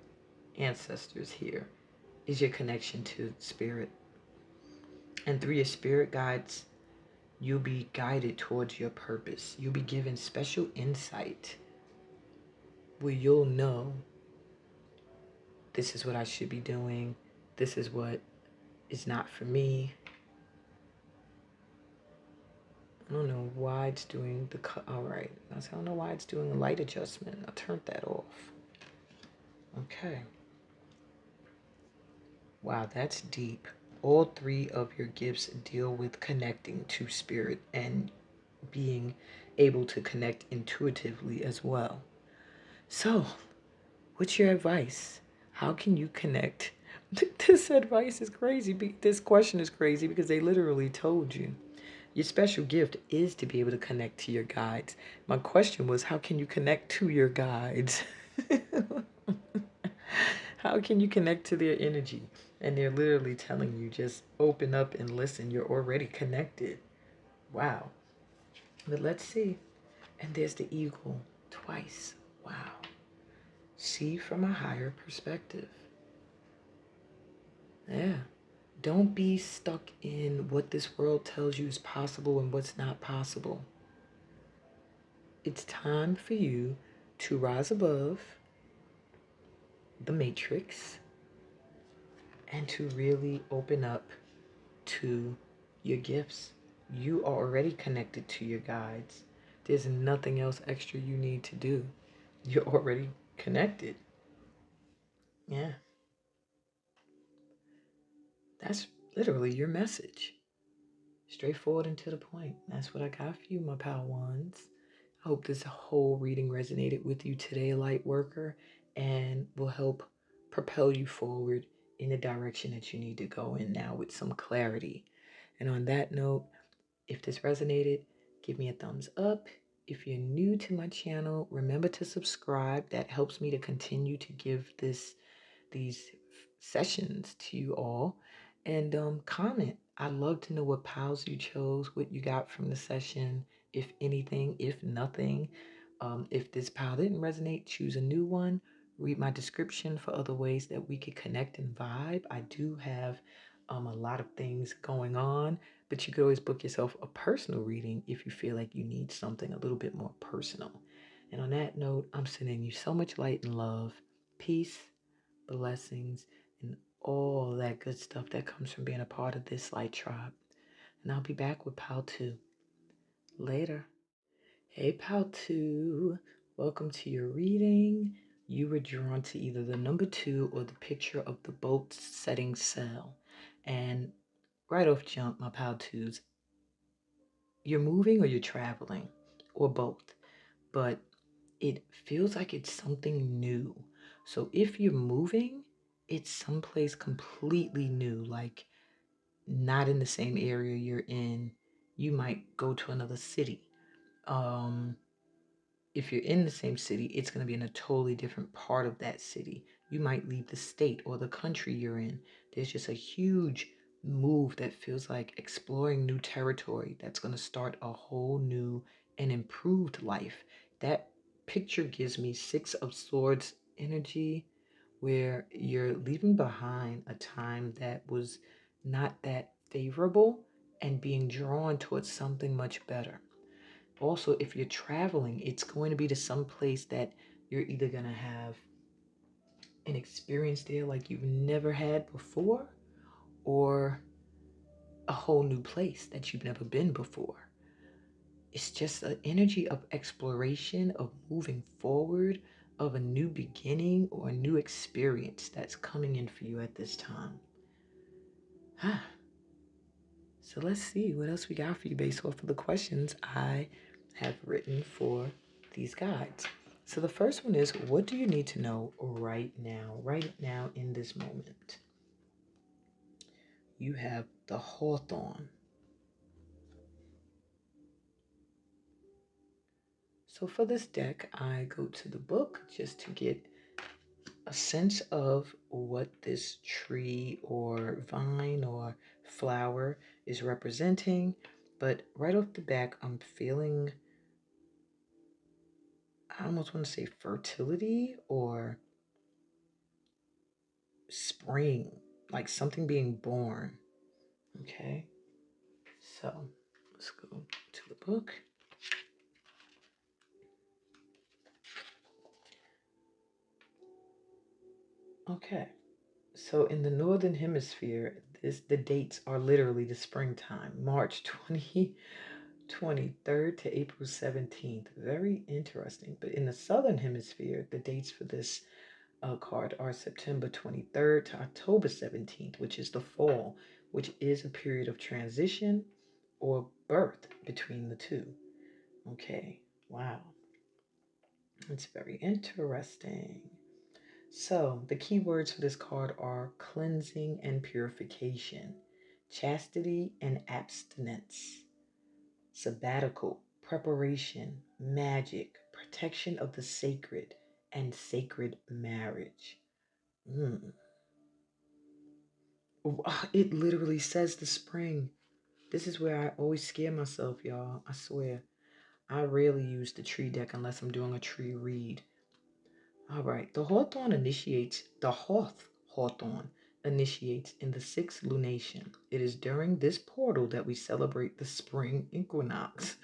ancestors here is your connection to spirit. And through your spirit guides, you'll be guided towards your purpose. You'll be given special insight where you'll know this is what I should be doing. This is what is not for me. I don't know why it's doing all right. I don't know why it's doing a light adjustment. I turned that off. Okay. Wow, that's deep. All three of your gifts deal with connecting to spirit and being able to connect intuitively as well. So, what's your advice? How can you connect? This advice is crazy. This question is crazy because they literally told you. Your special gift is to be able to connect to your guides. My question was, how can you connect to your guides? How can you connect to their energy? And they're literally telling you, just open up and listen. You're already connected. Wow. But let's see. And there's the eagle twice. Wow. See from a higher perspective. Yeah. Don't be stuck in what this world tells you is possible and what's not possible. It's time for you to rise above the matrix and to really open up to your gifts. You are already connected to your guides. There's nothing else extra you need to do. You're already connected. Yeah. That's literally your message. Straightforward and to the point. That's what I got for you, my Padawans. I hope this whole reading resonated with you today, Lightworker, and will help propel you forward in the direction that you need to go in now with some clarity. And on that note, if this resonated, give me a thumbs up. If you're new to my channel, remember to subscribe. That helps me to continue to give these sessions to you all. And comment. I'd love to know what pals you chose, what you got from the session, if anything, if nothing. If this pile didn't resonate, choose a new one. Read my description for other ways that we could connect and vibe. I do have a lot of things going on, but you could always book yourself a personal reading if you feel like you need something a little bit more personal. And on that note, I'm sending you so much light and love, peace, blessings, and all that good stuff that comes from being a part of this light tribe. And I'll be back with Pile 2. Later. Hey, Pile 2. Welcome to your reading. You were drawn to either the number 2 or the picture of the boat setting sail. And right off jump, my Pile 2s, you're moving or you're traveling, or both. But it feels like it's something new. So if you're moving, it's someplace completely new, like not in the same area you're in. You might go to another city. If you're in the same city, it's going to be in a totally different part of that city. You might leave the state or the country you're in. There's just a huge move that feels like exploring new territory that's going to start a whole new and improved life. That picture gives me Six of Swords energy, where you're leaving behind a time that was not that favorable and being drawn towards something much better. Also, if you're traveling, it's going to be to some place that you're either going to have an experience there like you've never had before, or a whole new place that you've never been before. It's just an energy of exploration, of moving forward, of a new beginning or a new experience that's coming in for you at this time. So let's see what else we got for you based off of the questions I have written for these guides. So the first one is, what do you need to know right now in this moment? You have the Hawthorn. So for this deck, I go to the book just to get a sense of what this tree or vine or flower is representing. But right off the back, I'm feeling, I almost want to say fertility or spring, like something being born. Okay, so let's go to the book. Okay, so in the Northern Hemisphere, the dates are literally the springtime, March 23rd to April 17th. Very interesting. But in the Southern Hemisphere, the dates for this card are September 23rd to October 17th, which is the fall, which is a period of transition or birth between the two. Okay, wow. It's very interesting. So, the key words for this card are cleansing and purification, chastity and abstinence, sabbatical, preparation, magic, protection of the sacred, and sacred marriage. It literally says the spring. This is where I always scare myself, y'all. I swear. I rarely use the tree deck unless I'm doing a tree read. All right. The hawthorn initiates in the sixth lunation. It is during this portal that we celebrate the spring equinox,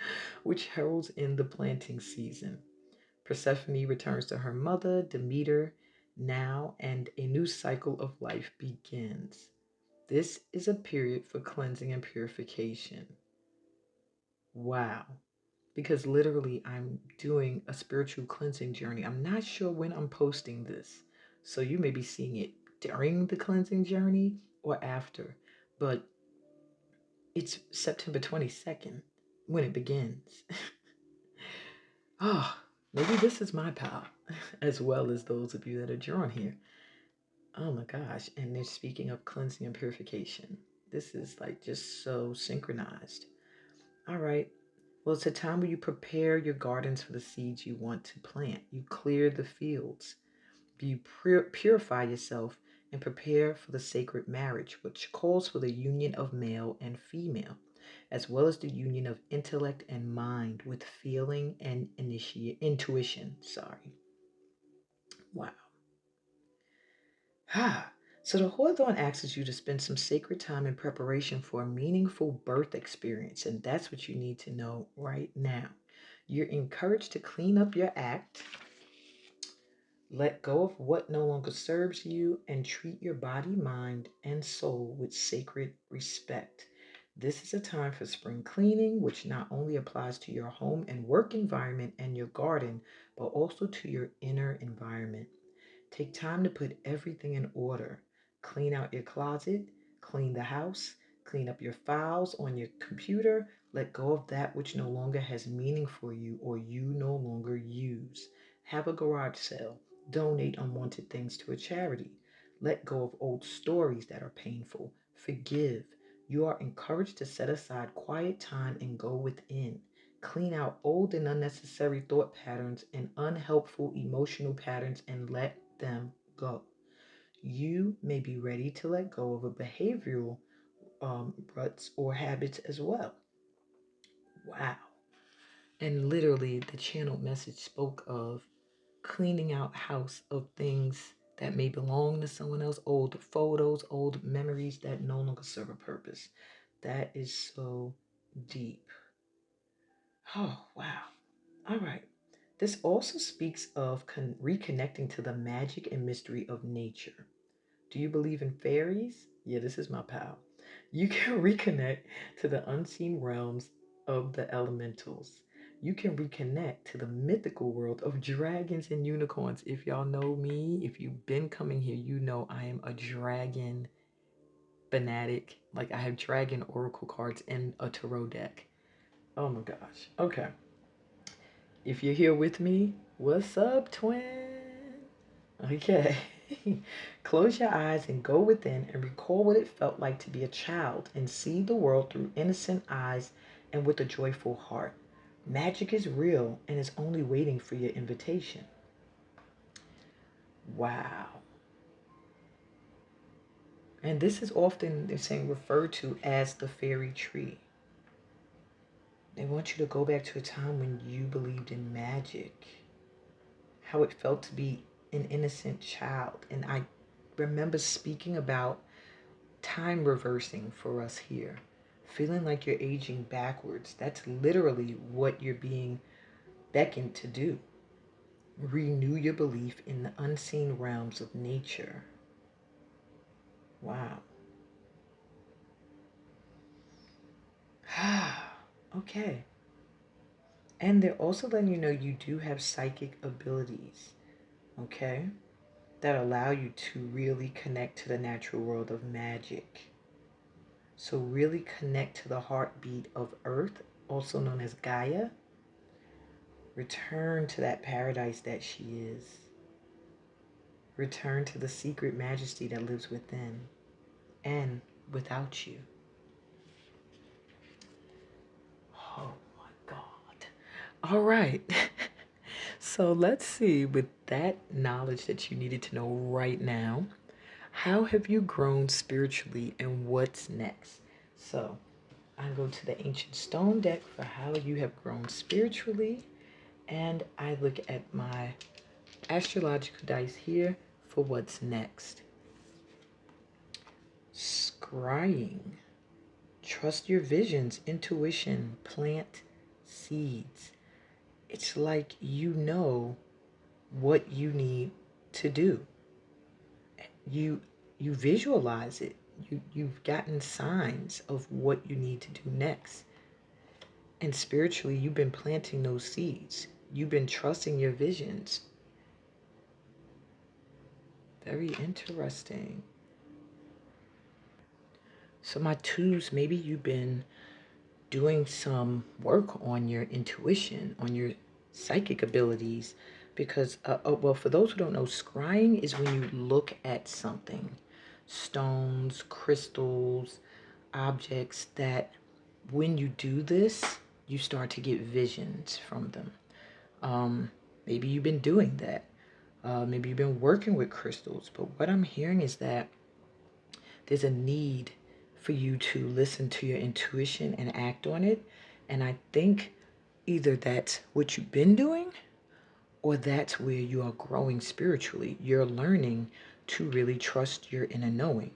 which heralds in the planting season. Persephone returns to her mother, Demeter, now, and a new cycle of life begins. This is a period for cleansing and purification. Wow. Because literally, I'm doing a spiritual cleansing journey. I'm not sure when I'm posting this. So you may be seeing it during the cleansing journey or after. But it's September 22nd when it begins. Oh, maybe this is my pal, as well as those of you that are drawn here. Oh my gosh. And they're speaking of cleansing and purification. This is like just so synchronized. All right. Well, it's a time where you prepare your gardens for the seeds you want to plant. You clear the fields. You purify yourself and prepare for the sacred marriage, which calls for the union of male and female. as well as the union of intellect and mind with feeling and intuition. Sorry. Wow. So the Hawthorne asks you to spend some sacred time in preparation for a meaningful birth experience, and that's what you need to know right now. You're encouraged to clean up your act, let go of what no longer serves you, and treat your body, mind, and soul with sacred respect. This is a time for spring cleaning, which not only applies to your home and work environment and your garden, but also to your inner environment. Take time to put everything in order. Clean out your closet, clean the house, clean up your files on your computer. Let go of that which no longer has meaning for you or you no longer use. Have a garage sale. Donate unwanted things to a charity. Let go of old stories that are painful. Forgive. You are encouraged to set aside quiet time and go within. Clean out old and unnecessary thought patterns and unhelpful emotional patterns and let them go. You may be ready to let go of a behavioral ruts or habits as well. Wow. And literally, the channeled message spoke of cleaning out house of things that may belong to someone else, old photos, old memories that no longer serve a purpose. That is so deep. Oh, wow. All right. This also speaks of reconnecting to the magic and mystery of nature. Do you believe in fairies? Yeah, this is my pal. You can reconnect to the unseen realms of the elementals. You can reconnect to the mythical world of dragons and unicorns. If y'all know me, if you've been coming here, you know I am a dragon fanatic. Like I have dragon oracle cards in a tarot deck. Oh my gosh. Okay. If you're here with me, what's up, twin? Okay. Close your eyes and go within and recall what it felt like to be a child and see the world through innocent eyes and with a joyful heart. Magic is real and is only waiting for your invitation. Wow. And this is often, they're saying, referred to as the fairy tree. They want you to go back to a time when you believed in magic, how it felt to be an innocent child. And I remember speaking about time reversing for us here, feeling like you're aging backwards. That's literally what you're being beckoned to do. Renew your belief in the unseen realms of nature. Wow. Okay. And they're also letting you know you do have psychic abilities, okay, that allow you to really connect to the natural world of magic. So really connect to the heartbeat of Earth, also known as Gaia. Return to that paradise that she is. Return to the secret majesty that lives within and without you. Oh my God. All right. So let's see, with that knowledge that you needed to know right now, how have you grown spiritually and what's next? So I go to the ancient stone deck for how you have grown spiritually, and I look at my astrological dice here for what's next. Scrying. Trust your visions, intuition, plant seeds. It's like you know what you need to do. You you visualize it. You've gotten signs of what you need to do next. And spiritually, you've been planting those seeds. You've been trusting your visions. Very interesting. So my twos, maybe you've been doing some work on your intuition, on your psychic abilities, because, well, for those who don't know, scrying is when you look at something, stones, crystals, objects, that when you do this, you start to get visions from them. Maybe you've been doing that. Maybe you've been working with crystals, but what I'm hearing is that there's a need for you to listen to your intuition and act on it. And I think either that's what you've been doing or that's where you are growing spiritually. You're learning to really trust your inner knowing,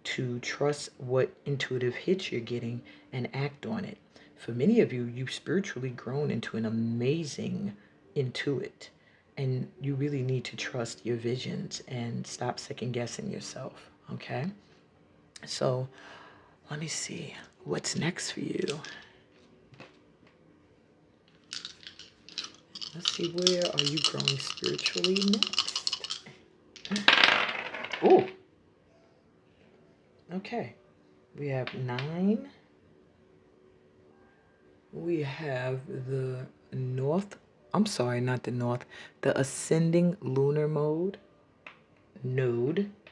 to trust what intuitive hits you're getting and act on it. For many of you, you've spiritually grown into an amazing intuit, and you really need to trust your visions and stop second guessing yourself. Okay? So let me see what's next for you. Let's see, where are you growing spiritually next? Oh, okay. We have 9. We have the north. I'm sorry, not the north. The ascending lunar node.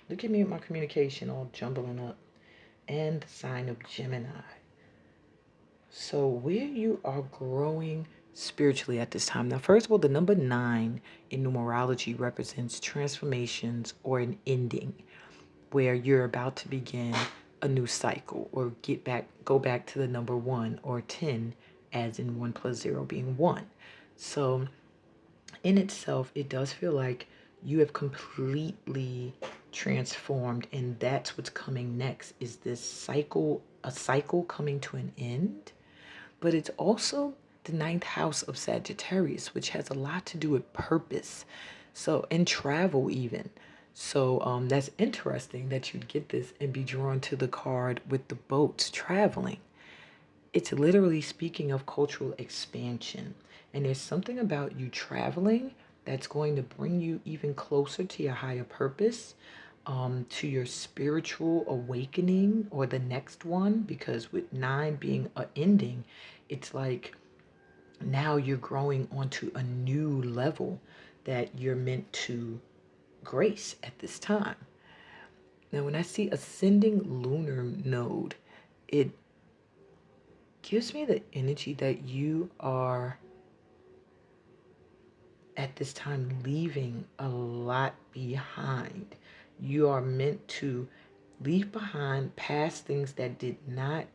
Look at me with my communication all jumbling up. And the sign of Gemini. So where you are growing spiritually at this time. Now, first of all, the number 9 in numerology represents transformations or an ending, where you're about to begin a new cycle or go back to the number 1 or 10, as in 1 plus 0 being 1. So in itself, it does feel like you have completely transformed, and that's what's coming next, is this cycle, a cycle coming to an end. But it's also the 9th house of Sagittarius, which has a lot to do with purpose. So, and travel even. So that's interesting that you'd get this and be drawn to the card with the boats traveling. It's literally speaking of cultural expansion. And there's something about you traveling that's going to bring you even closer to your higher purpose, to your spiritual awakening or the next one. Because with 9 being an ending, it's like now you're growing onto a new level that you're meant to grace at this time. Now, when I see ascending lunar node, it gives me the energy that you are at this time leaving a lot behind. You are meant to leave behind past things that did not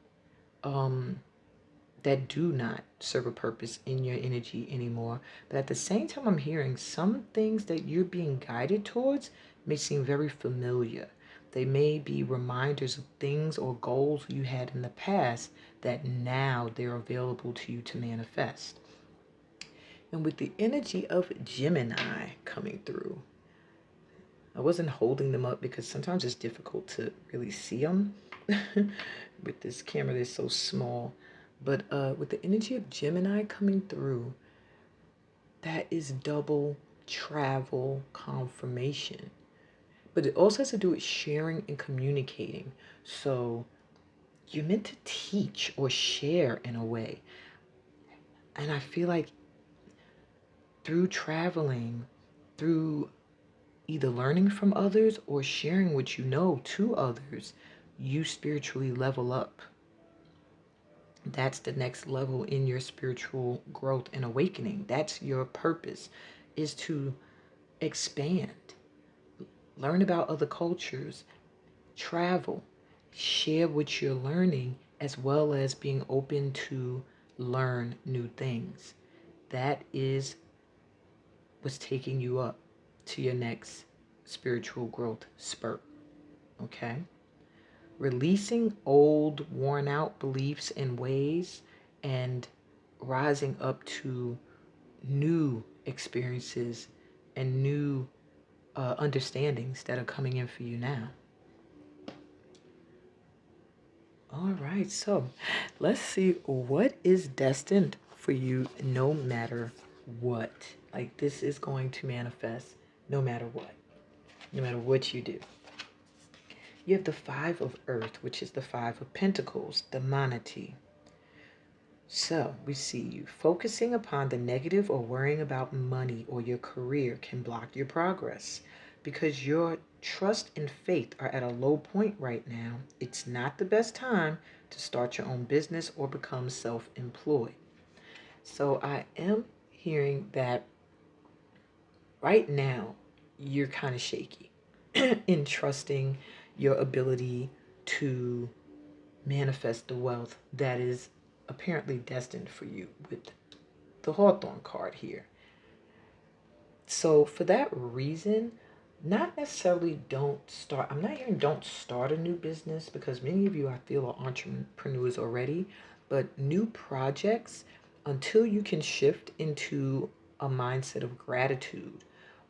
that do not serve a purpose in your energy anymore. But at the same time, I'm hearing some things that you're being guided towards may seem very familiar. They may be reminders of things or goals you had in the past that now they're available to you to manifest. And with the energy of Gemini coming through, I wasn't holding them up because sometimes it's difficult to really see them with this camera that's so small. But with the energy of Gemini coming through, that is double travel confirmation. But it also has to do with sharing and communicating. So you're meant to teach or share in a way. And I feel like through traveling, through either learning from others or sharing what you know to others, you spiritually level up. That's the next level in your spiritual growth and awakening. That's your purpose, is to expand, learn about other cultures, travel, share what you're learning, as well as being open to learn new things. That is what's taking you up to your next spiritual growth spurt. Okay? Releasing old, worn out beliefs and ways and rising up to new experiences and new understandings that are coming in for you now. All right, so let's see what is destined for you no matter what. Like, this is going to manifest no matter what you do. You have the 5 of Earth, which is the 5 of Pentacles, the Manati. So we see you focusing upon the negative or worrying about money or your career can block your progress because your trust and faith are at a low point right now. It's not the best time to start your own business or become self-employed. So I am hearing that right now you're kind of shaky in trusting your ability to manifest the wealth that is apparently destined for you with the Hawthorne card here. So for that reason, not necessarily I'm not hearing don't start a new business, because many of you I feel are entrepreneurs already, but new projects, until you can shift into a mindset of gratitude.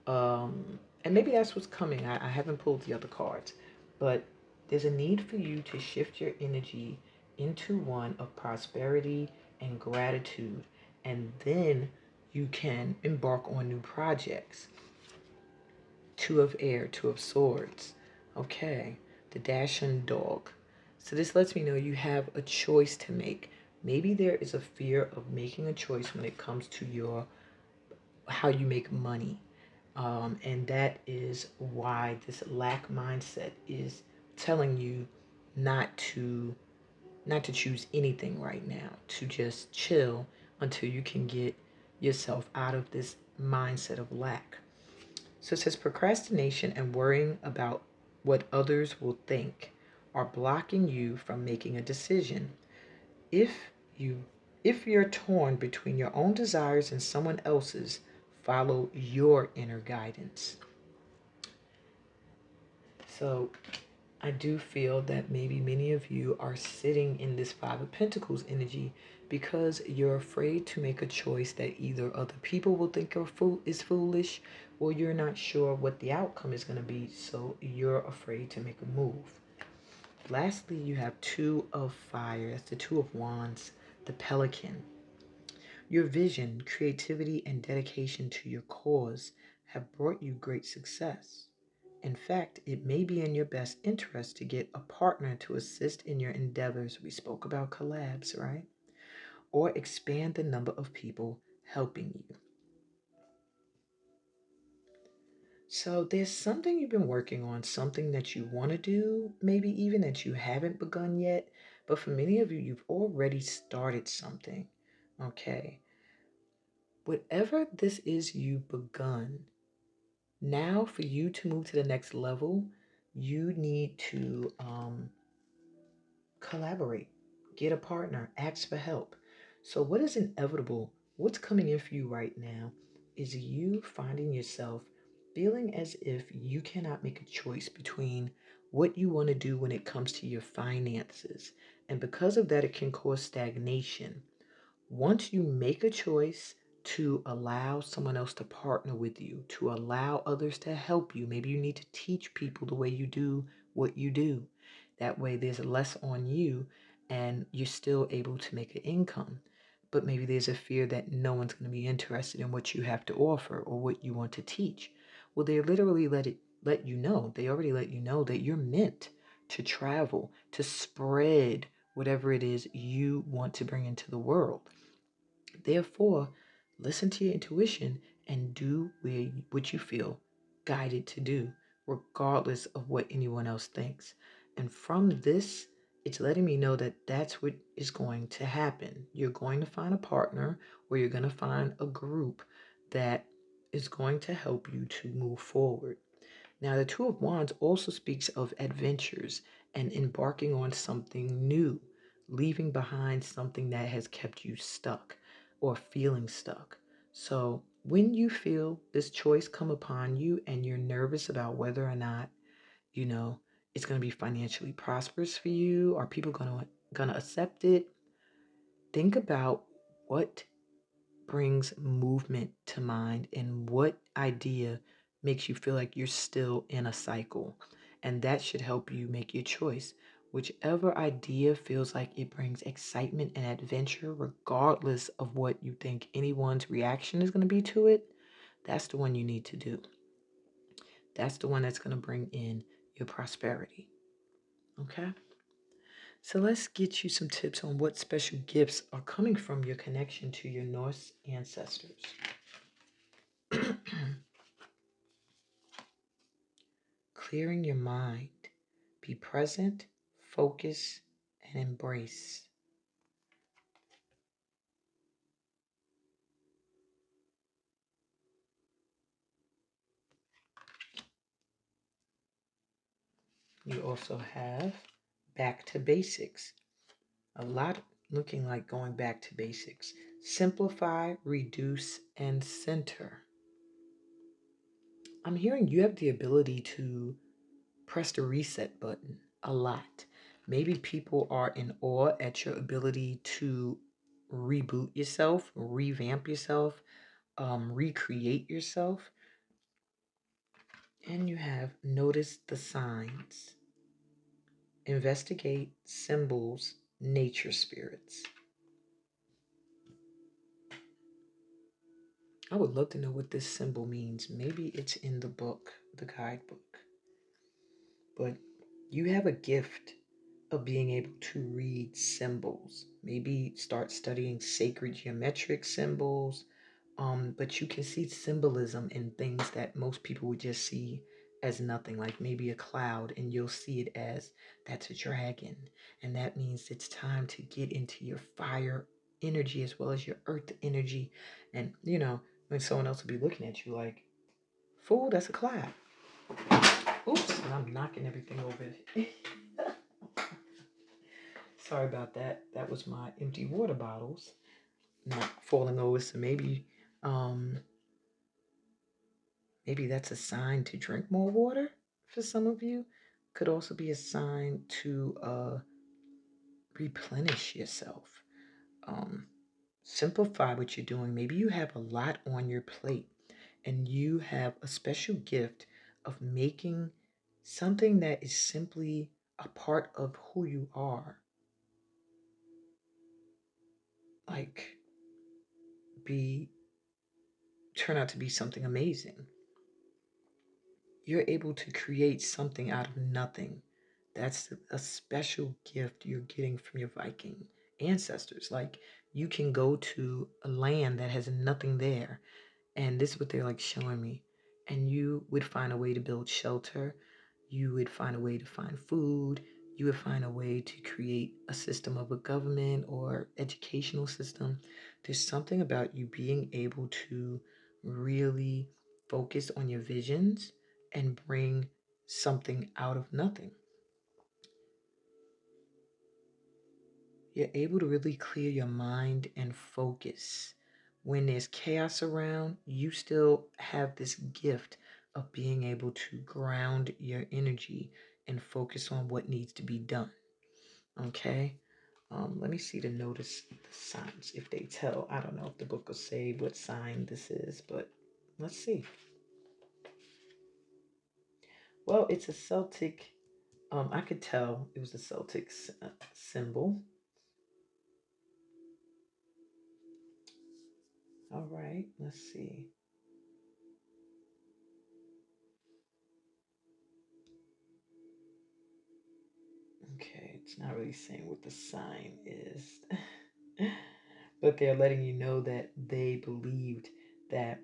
And maybe that's what's coming. I haven't pulled the other cards, but there's a need for you to shift your energy into one of prosperity and gratitude, and then you can embark on new projects. Two of air, two of swords. Okay, the dashing dog. So this lets me know you have a choice to make. Maybe there is a fear of making a choice when it comes to your how you make money. And that is why this lack mindset is telling you not to choose anything right now, to just chill until you can get yourself out of this mindset of lack. So it says procrastination and worrying about what others will think are blocking you from making a decision. If you if you're torn between your own desires and someone else's, follow your inner guidance. So I do feel that maybe many of you are sitting in this Five of Pentacles energy because you're afraid to make a choice that either other people will think is foolish, or you're not sure what the outcome is going to be, so you're afraid to make a move. Lastly, you have Two of Fire. That's the Two of Wands, the Pelican. Your vision, creativity, and dedication to your cause have brought you great success. In fact, it may be in your best interest to get a partner to assist in your endeavors. We spoke about collabs, right? Or expand the number of people helping you. So there's something you've been working on, something that you want to do, maybe even that you haven't begun yet. But for many of you, you've already started something. Okay. Whatever this is you've begun, now for you to move to the next level, you need to collaborate, get a partner, ask for help. So, what is inevitable, what's coming in for you right now, is you finding yourself feeling as if you cannot make a choice between what you want to do when it comes to your finances. And because of that, it can cause stagnation. Once you make a choice to allow someone else to partner with you, to allow others to help you, maybe you need to teach people the way you do what you do. That way, there's less on you and you're still able to make an income. But maybe there's a fear that no one's going to be interested in what you have to offer or what you want to teach. Well, they literally let you know. They already let you know that you're meant to travel, to spread whatever it is you want to bring into the world. Therefore, listen to your intuition and do what you feel guided to do, regardless of what anyone else thinks. And from this, it's letting me know that that's what is going to happen. You're going to find a partner, or you're going to find a group that is going to help you to move forward. Now, the Two of Wands also speaks of adventures and embarking on something new, leaving behind something that has kept you stuck or feeling stuck. So, when you feel this choice come upon you and you're nervous about whether or not, you know, it's going to be financially prosperous for you, are people going to accept it? Think about what brings movement to mind and what idea makes you feel like you're still in a cycle. And that should help you make your choice. Whichever idea feels like it brings excitement and adventure, regardless of what you think anyone's reaction is going to be to it, that's the one you need to do. That's the one that's going to bring in your prosperity. Okay? So let's get you some tips on what special gifts are coming from your connection to your Norse ancestors. Clearing your mind. Be present, focus, and embrace. You also have back to basics. A lot looking like going back to basics. Simplify, reduce, and center. I'm hearing you have the ability to press the reset button a lot. Maybe people are in awe at your ability to reboot yourself, revamp yourself, recreate yourself. And you have noticed the signs. Investigate symbols, nature spirits. I would love to know what this symbol means. Maybe it's in the book, the guidebook. But you have a gift of being able to read symbols. Maybe start studying sacred geometric symbols. But you can see symbolism in things that most people would just see as nothing, like maybe a cloud, and you'll see it as that's a dragon. And that means it's time to get into your fire energy as well as your earth energy. And, when someone else will be looking at you like, fool, that's a cloud. Oops, and I'm knocking everything over. Sorry about that. That was my empty water bottles not falling over. So um, maybe that's a sign to drink more water for some of you. Could also be a sign to replenish yourself. Um, Simplify what you're doing. Maybe you have a lot on your plate and you have a special gift of making something that is simply a part of who you are. Like, turn out to be something amazing. You're able to create something out of nothing. That's a special gift you're getting from your Viking ancestors. Like, you can go to a land that has nothing there, and this is what they're like showing me. And you would find a way to build shelter. You would find a way to find food. You would find a way to create a system of a government or educational system. There's something about you being able to really focus on your visions and bring something out of nothing. You're able to really clear your mind and focus. When there's chaos around, you still have this gift of being able to ground your energy and focus on what needs to be done. Okay? Let me see to notice the signs. If they tell, I don't know if the book will say what sign this is, but let's see. Well, it's a Celtic. I could tell it was a Celtic symbol. All right, let's see. Okay, it's not really saying what the sign is, but they're letting you know that they believed that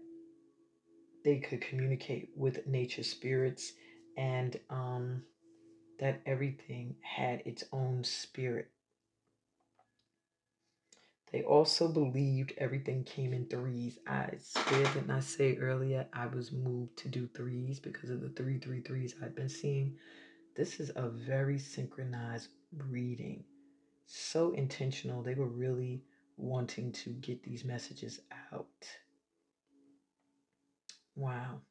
they could communicate with nature spirits and that everything had its own spirit. They also believed everything came in threes. I swear, didn't I say earlier I was moved to do threes because of the 333s I'd been seeing? This is a very synchronized reading. So intentional. They were really wanting to get these messages out. Wow.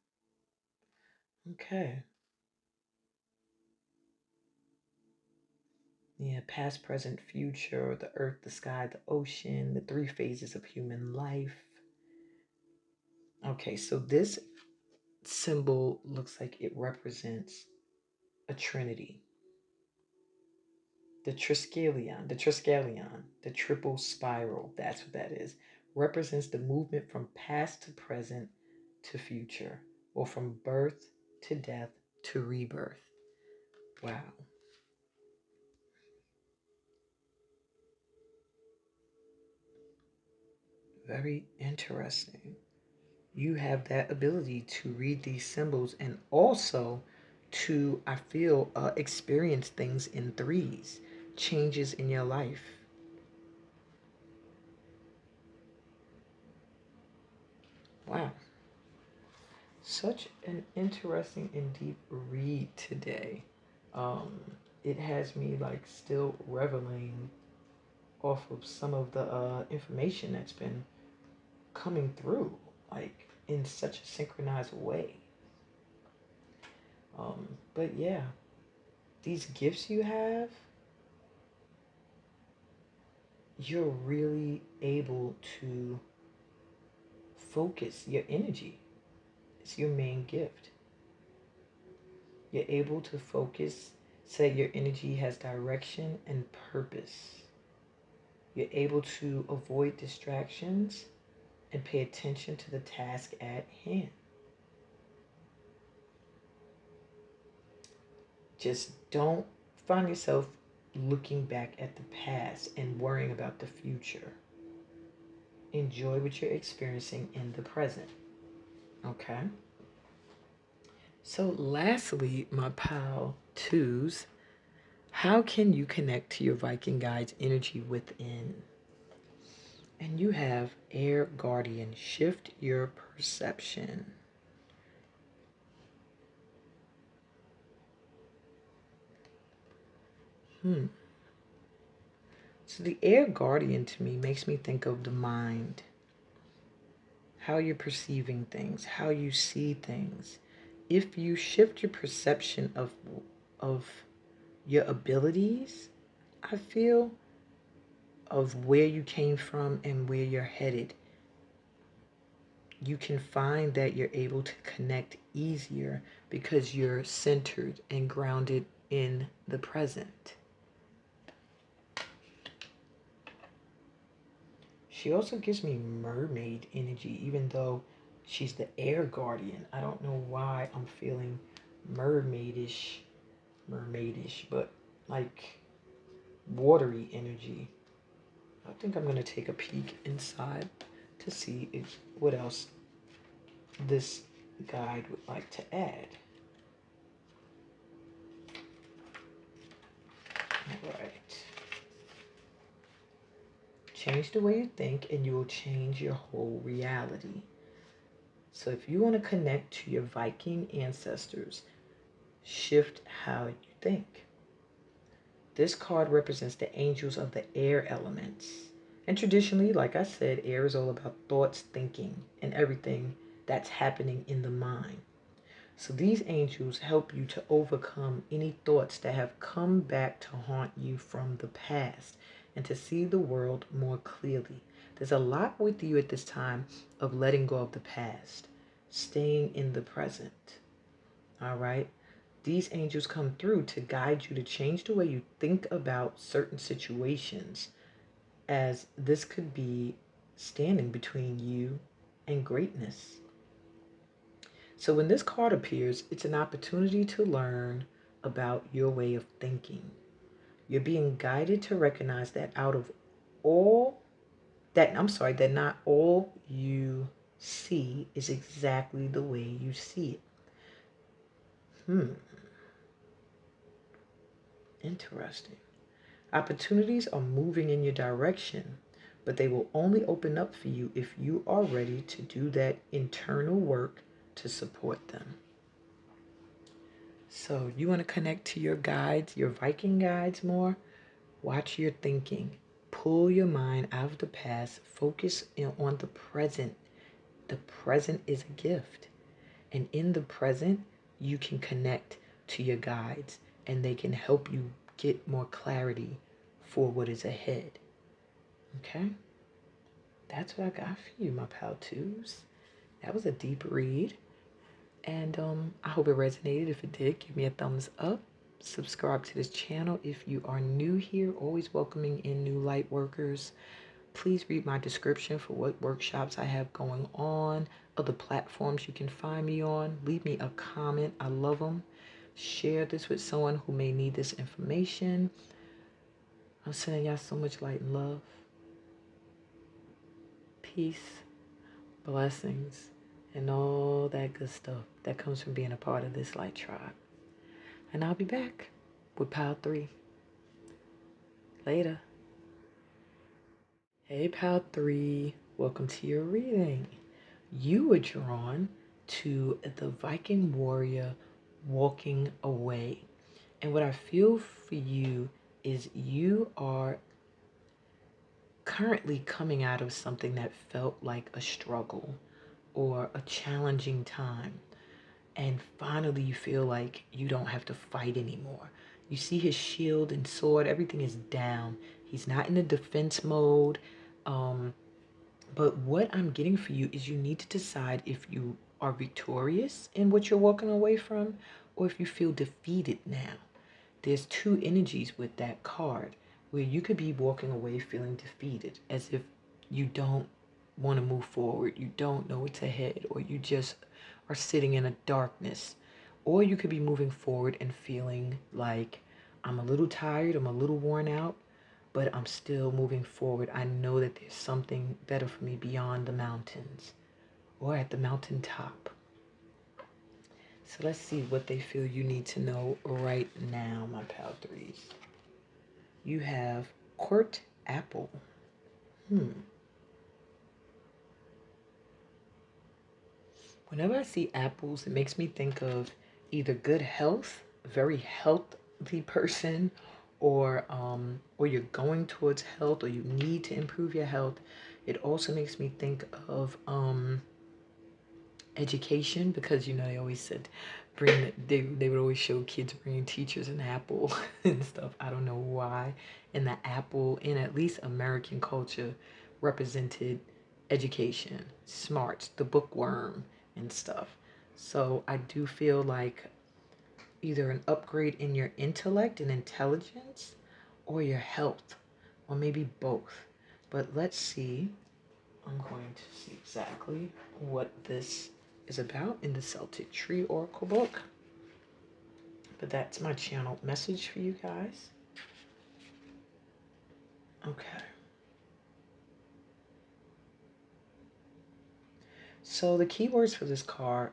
Okay. Yeah, past, present, future, the earth, the sky, the ocean, the three phases of human life. Okay, so this symbol looks like it represents a trinity. The triple spiral, that's what that is, represents the movement from past to present to future, or from birth to death to rebirth. Wow. Very interesting. You have that ability to read these symbols and also to, I feel, experience things in threes, changes in your life. Wow. Such an interesting and deep read today. Um, it has me like still reveling off of some of the information that's been coming through, like in such a synchronized way. But yeah, these gifts you have, you're really able to focus your energy. It's your main gift. You're able to focus, so your energy has direction and purpose. You're able to avoid distractions and pay attention to the task at hand. Just don't find yourself looking back at the past and worrying about the future. Enjoy what you're experiencing in the present. Okay? So, lastly, my pal twos, how can you connect to your Viking guide's energy within? And you have Air Guardian, shift your perception. So the Air Guardian to me makes me think of the mind, how you're perceiving things, how you see things. If you shift your perception of your abilities, I feel, of where you came from and where you're headed, you can find that you're able to connect easier because you're centered and grounded in the present. She also gives me mermaid energy, even though she's the air guardian. I don't know why I'm feeling mermaidish, but like watery energy. I think I'm gonna take a peek inside to see what else this guide would like to add. All right. Change the way you think and you will change your whole reality. So if you want to connect to your Viking ancestors, shift how you think. This card represents the angels of the air elements. And traditionally, like I said, air is all about thoughts, thinking, and everything that's happening in the mind. So these angels help you to overcome any thoughts that have come back to haunt you from the past and to see the world more clearly. There's a lot with you at this time of letting go of the past, staying in the present. All right? These angels come through to guide you to change the way you think about certain situations, as this could be standing between you and greatness. So when this card appears, it's an opportunity to learn about your way of thinking. You're being guided to recognize that that not all you see is exactly the way you see it. Interesting. Opportunities are moving in your direction, but they will only open up for you if you are ready to do that internal work to support them. So you want to connect to your guides, your Viking guides more? Watch your thinking. Pull your mind out of the past. Focus on the present. The present is a gift. And in the present, you can connect to your guides and they can help you get more clarity for what is ahead. Okay? That's what I got for you, my pal twos. That was a deep read. And I hope it resonated. If it did, give me a thumbs up. Subscribe to this channel if you are new here. Always welcoming in new light workers. Please read my description for what workshops I have going on, other platforms you can find me on. Leave me a comment. I love them. Share this with someone who may need this information. I'm sending y'all so much light and love. Peace, blessings, and all that good stuff that comes from being a part of this light tribe. And I'll be back with Pile 3. Later. Hey, Pile 3. Welcome to your reading. You were drawn to the Viking warrior walking away. And what I feel for you is you are currently coming out of something that felt like a struggle or a challenging time. And finally, you feel like you don't have to fight anymore. You see his shield and sword, everything is down. He's not in the defense mode. But what I'm getting for you is you need to decide if you are victorious in what you're walking away from or if you feel defeated now. There's two energies with that card where you could be walking away feeling defeated, as if you don't want to move forward, you don't know what's ahead, or you just are sitting in a darkness. Or you could be moving forward and feeling like, I'm a little tired, I'm a little worn out, but I'm still moving forward. I know that there's something better for me beyond the mountains or at the mountaintop. So let's see what they feel you need to know right now, my pal threes. You have court apple. Whenever I see apples, it makes me think of either good health, a very healthy person, or you're going towards health, or you need to improve your health. It also makes me think of education, because they always said they would always show kids bringing teachers an apple and stuff. I don't know why. And the apple in at least American culture represented education, smarts, the bookworm and stuff. So I do feel like either an upgrade in your intellect and intelligence or your health, or maybe both. But let's see. I'm going to see exactly what this is about in the Celtic Tree Oracle book. But that's my channeled message for you guys. Okay. So the keywords for this card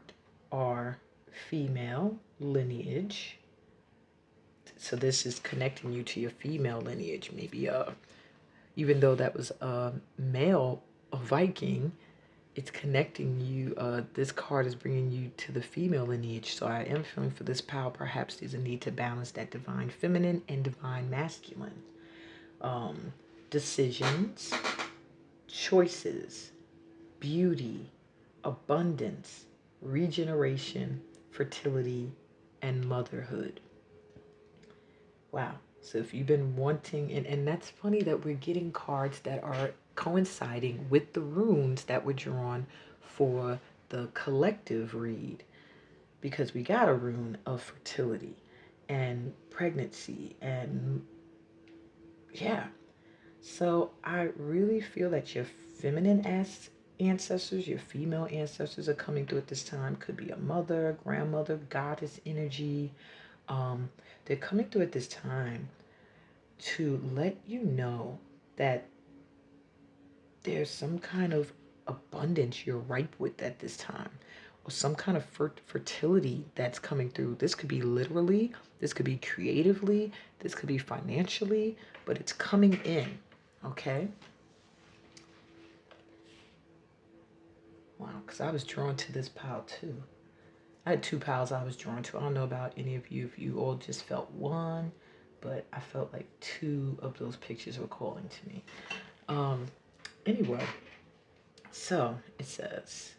are female, lineage. So this is connecting you to your female lineage. Maybe even though that was a male, a Viking, it's connecting you. This card is bringing you to the female lineage. So I am feeling for this pile, perhaps there's a need to balance that divine feminine and divine masculine. Decisions, choices, beauty, abundance, regeneration, fertility, and motherhood. Wow. So if you've been wanting, and that's funny that we're getting cards that are coinciding with the runes that were drawn for the collective read, because we got a rune of fertility and pregnancy and yeah. So I really feel that your feminine ancestors, your female ancestors are coming through at this time. Could be a mother, grandmother, goddess energy. They're coming through at this time to let you know that there's some kind of abundance you're ripe with at this time, or some kind of fertility that's coming through. This could be literally, this could be creatively, this could be financially, but it's coming in, okay? Wow, because I was drawn to this pile too. I had two piles I was drawn to. I don't know about any of you, if you all just felt one, but I felt like two of those pictures were calling to me. Anyway, so it says,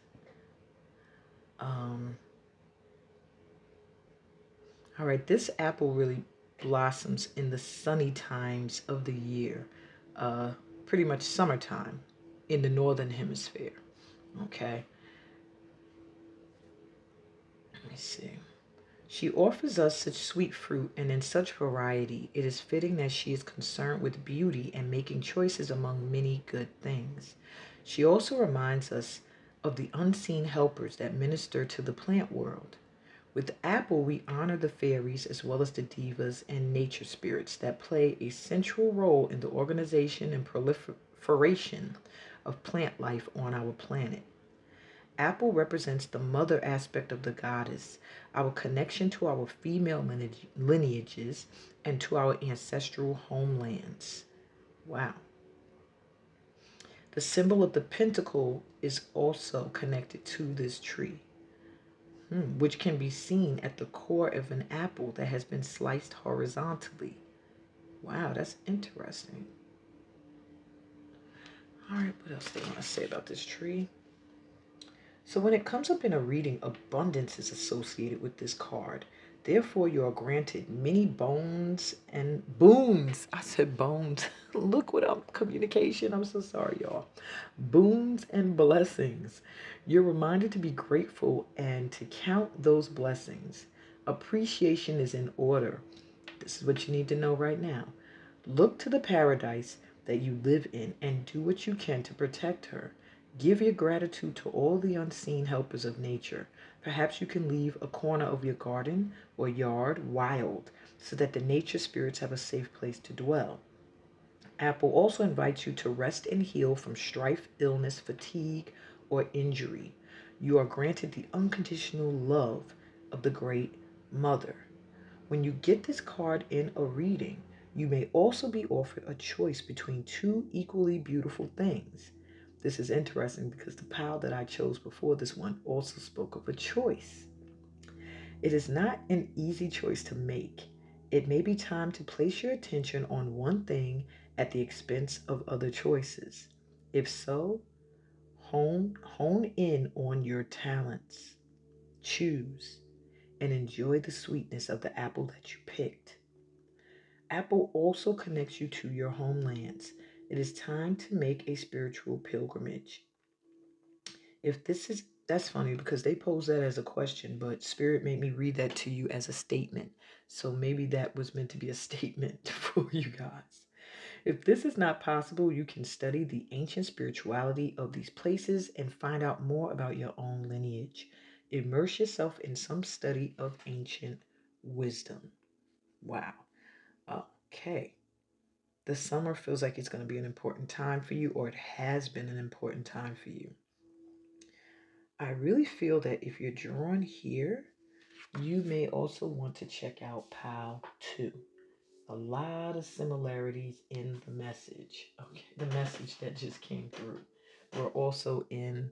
all right, this apple really blossoms in the sunny times of the year, pretty much summertime in the northern hemisphere. Okay, let me see. She offers us such sweet fruit and in such variety, it is fitting that she is concerned with beauty and making choices among many good things. She also reminds us of the unseen helpers that minister to the plant world. With the apple, we honor the fairies as well as the divas and nature spirits that play a central role in the organization and proliferation of plant life on our planet. Apple represents the mother aspect of the goddess, our connection to our female lineages and to our ancestral homelands. Wow. The symbol of the pentacle is also connected to this tree, which can be seen at the core of an apple that has been sliced horizontally. Wow, that's interesting. All right, what else do they want to say about this tree? So when it comes up in a reading, abundance is associated with this card. Therefore, you are granted many bones and boons. I said bones. Look what I'm communication. I'm so sorry, y'all. Boons and blessings. You're reminded to be grateful and to count those blessings. Appreciation is in order. This is what you need to know right now. Look to the paradise that you live in and do what you can to protect her. Give your gratitude to all the unseen helpers of nature. Perhaps you can leave a corner of your garden or yard wild so that the nature spirits have a safe place to dwell. Apple also invites you to rest and heal from strife, illness, fatigue, or injury. You are granted the unconditional love of the Great Mother. When you get this card in a reading, you may also be offered a choice between two equally beautiful things. This is interesting because the pile that I chose before this one also spoke of a choice. It is not an easy choice to make. It may be time to place your attention on one thing at the expense of other choices. If so, hone in on your talents. Choose and enjoy the sweetness of the apple that you picked. Apple also connects you to your homelands. It is time to make a spiritual pilgrimage. If this is, that's funny because they pose that as a question, but Spirit made me read that to you as a statement. So maybe that was meant to be a statement for you guys. If this is not possible, you can study the ancient spirituality of these places and find out more about your own lineage. Immerse yourself in some study of ancient wisdom. Wow. Okay. The summer feels like it's going to be an important time for you, or it has been an important time for you. I really feel that if you're drawn here, you may also want to check out Pile 2. A lot of similarities in the message. Okay, the message that just came through. We're also in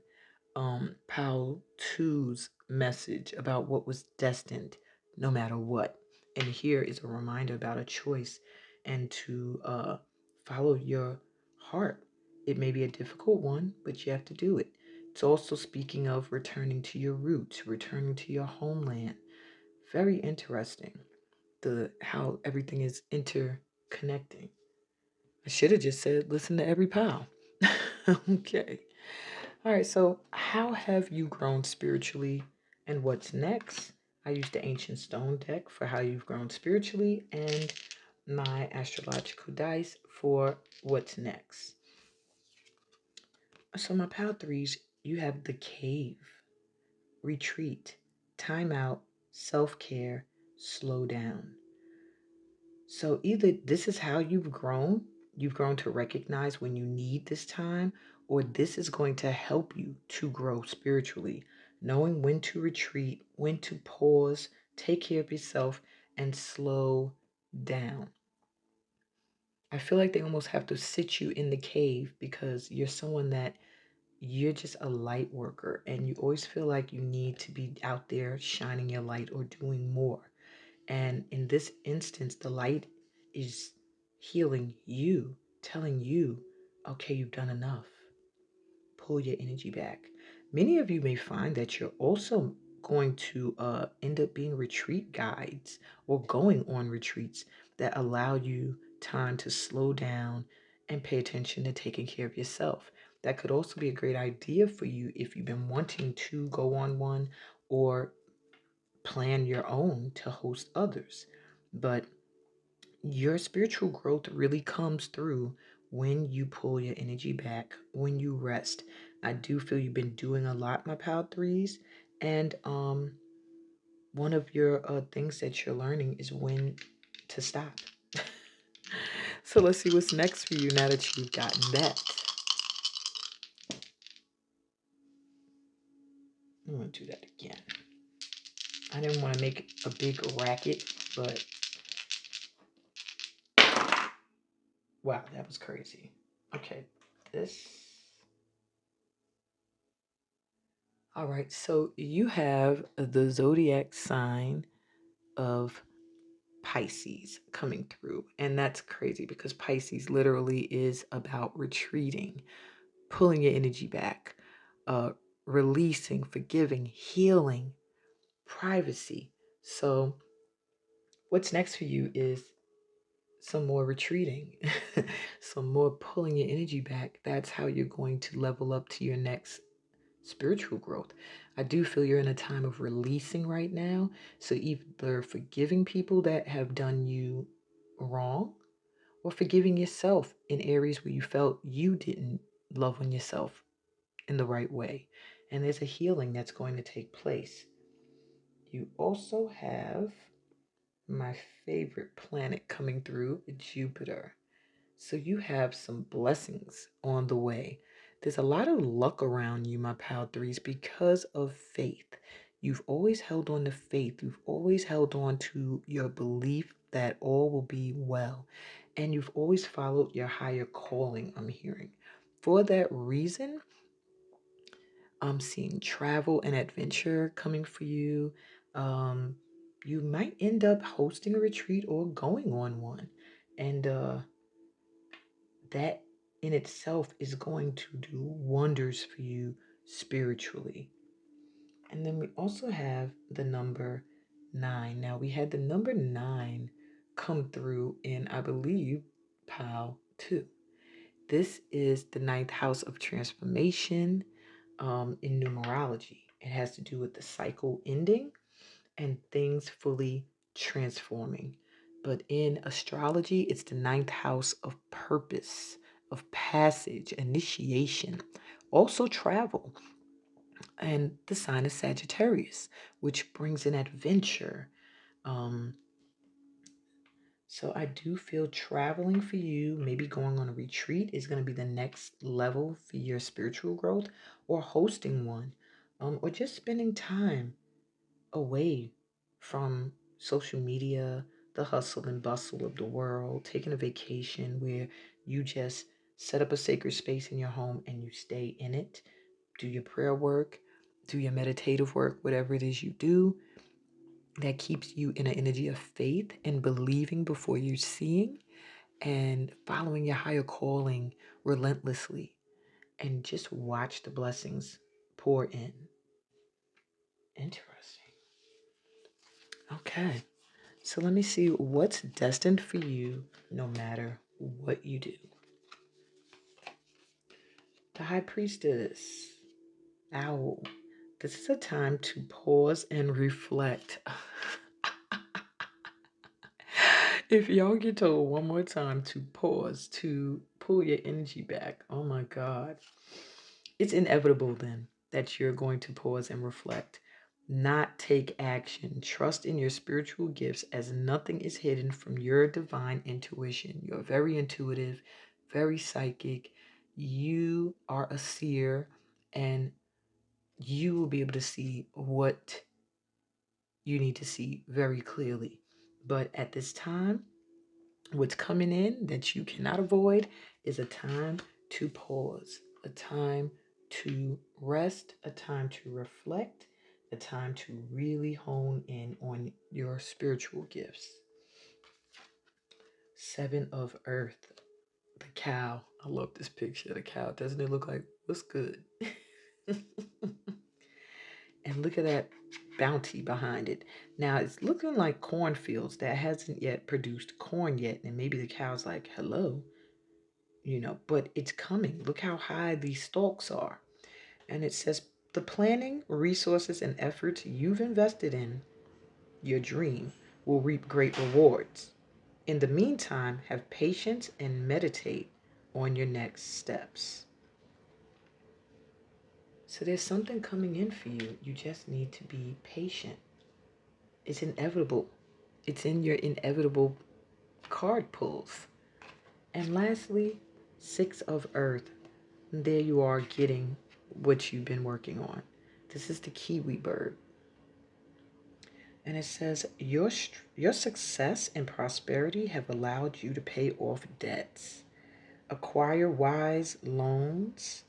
Pile 2's message about what was destined no matter what. And here is a reminder about a choice and to follow your heart. It may be a difficult one, but you have to do it. It's also speaking of returning to your roots, returning to your homeland. Very interesting, the how everything is interconnecting. I should have just said listen to every pile. Okay. All right, so how have you grown spiritually and what's next? I used the Ancient Stone deck for how you've grown spiritually and my astrological dice for what's next. So, my pile threes, you have the cave, retreat, time out, self care, slow down. So either this is how you've grown to recognize when you need this time, or this is going to help you to grow spiritually, knowing when to retreat, when to pause, take care of yourself, and slow down. I feel like they almost have to sit you in the cave because you're someone that you're just a light worker and you always feel like you need to be out there shining your light or doing more. And in this instance, the light is healing you, telling you, okay, you've done enough. Pull your energy back. Many of you may find that you're also going to end up being retreat guides or going on retreats that allow you time to slow down and pay attention to taking care of yourself. That could also be a great idea for you if you've been wanting to go on one or plan your own to host others. But your spiritual growth really comes through when you pull your energy back, when you rest. I do feel you've been doing a lot, my pal threes, and one of your things that you're learning is when to stop. So let's see what's next for you now that you've gotten that. I'm gonna do that again. I didn't want to make a big racket, but wow, that was crazy. Okay, this. All right, so you have the zodiac sign of Pisces coming through, and that's crazy because Pisces literally is about retreating. pulling your energy back, releasing, forgiving, healing, privacy. So what's next for you is some more retreating, some more pulling your energy back. That's how you're going to level up to your next spiritual growth. I do feel you're in a time of releasing right now. So either forgiving people that have done you wrong or forgiving yourself in areas where you felt you didn't love on yourself in the right way. And there's a healing that's going to take place. You also have my favorite planet coming through, Jupiter. So you have some blessings on the way. There's a lot of luck around you, my pal threes, because of faith. You've always held on to faith. You've always held on to your belief that all will be well. And you've always followed your higher calling, I'm hearing. For that reason, I'm seeing travel and adventure coming for you. Um, you might end up hosting a retreat or going on one. And that in itself is going to do wonders for you spiritually. And then we also have the number 9. Now, we had the number 9 come through in, I believe, Pile 2. This is the ninth house of transformation in numerology. It has to do with the cycle ending and things fully transforming. But in astrology, it's the ninth house of purpose, of passage, initiation, also travel, and the sign is Sagittarius, which brings in adventure. Um, so I do feel traveling for you, maybe going on a retreat is going to be the next level for your spiritual growth, or hosting one, or just spending time away from social media, the hustle and bustle of the world, taking a vacation where you just set up a sacred space in your home and you stay in it, do your prayer work, do your meditative work, whatever it is you do that keeps you in an energy of faith and believing before you're seeing and following your higher calling relentlessly, and just watch the blessings pour in. Interesting. Okay. So let me see what's destined for you no matter what you do. The High Priestess, Owl. This is a time to pause and reflect. If y'all get told one more time to pause, to pull your energy back, oh my God. It's inevitable then that you're going to pause and reflect, not take action. Trust in your spiritual gifts as nothing is hidden from your divine intuition. You're very intuitive, very psychic. You are a seer, and you will be able to see what you need to see very clearly. But at this time, what's coming in that you cannot avoid is a time to pause, a time to rest, a time to reflect, a time to really hone in on your spiritual gifts. 7 of Earth, the cow. I love this picture of the cow. Doesn't it look like what's good? And look at that bounty behind it. Now it's looking like cornfields that hasn't yet produced corn yet. And maybe the cow's like, hello, but it's coming. Look how high these stalks are. And it says the planning, resources, and efforts you've invested in your dream will reap great rewards. In the meantime, have patience and meditate on your next steps. So there's something coming in for you. You just need to be patient. It's inevitable. It's in your inevitable card pulls. And lastly, 6 of Earth. There you are getting what you've been working on. This is the kiwi bird. And it says, your success and prosperity have allowed you to pay off debts, acquire wise loans,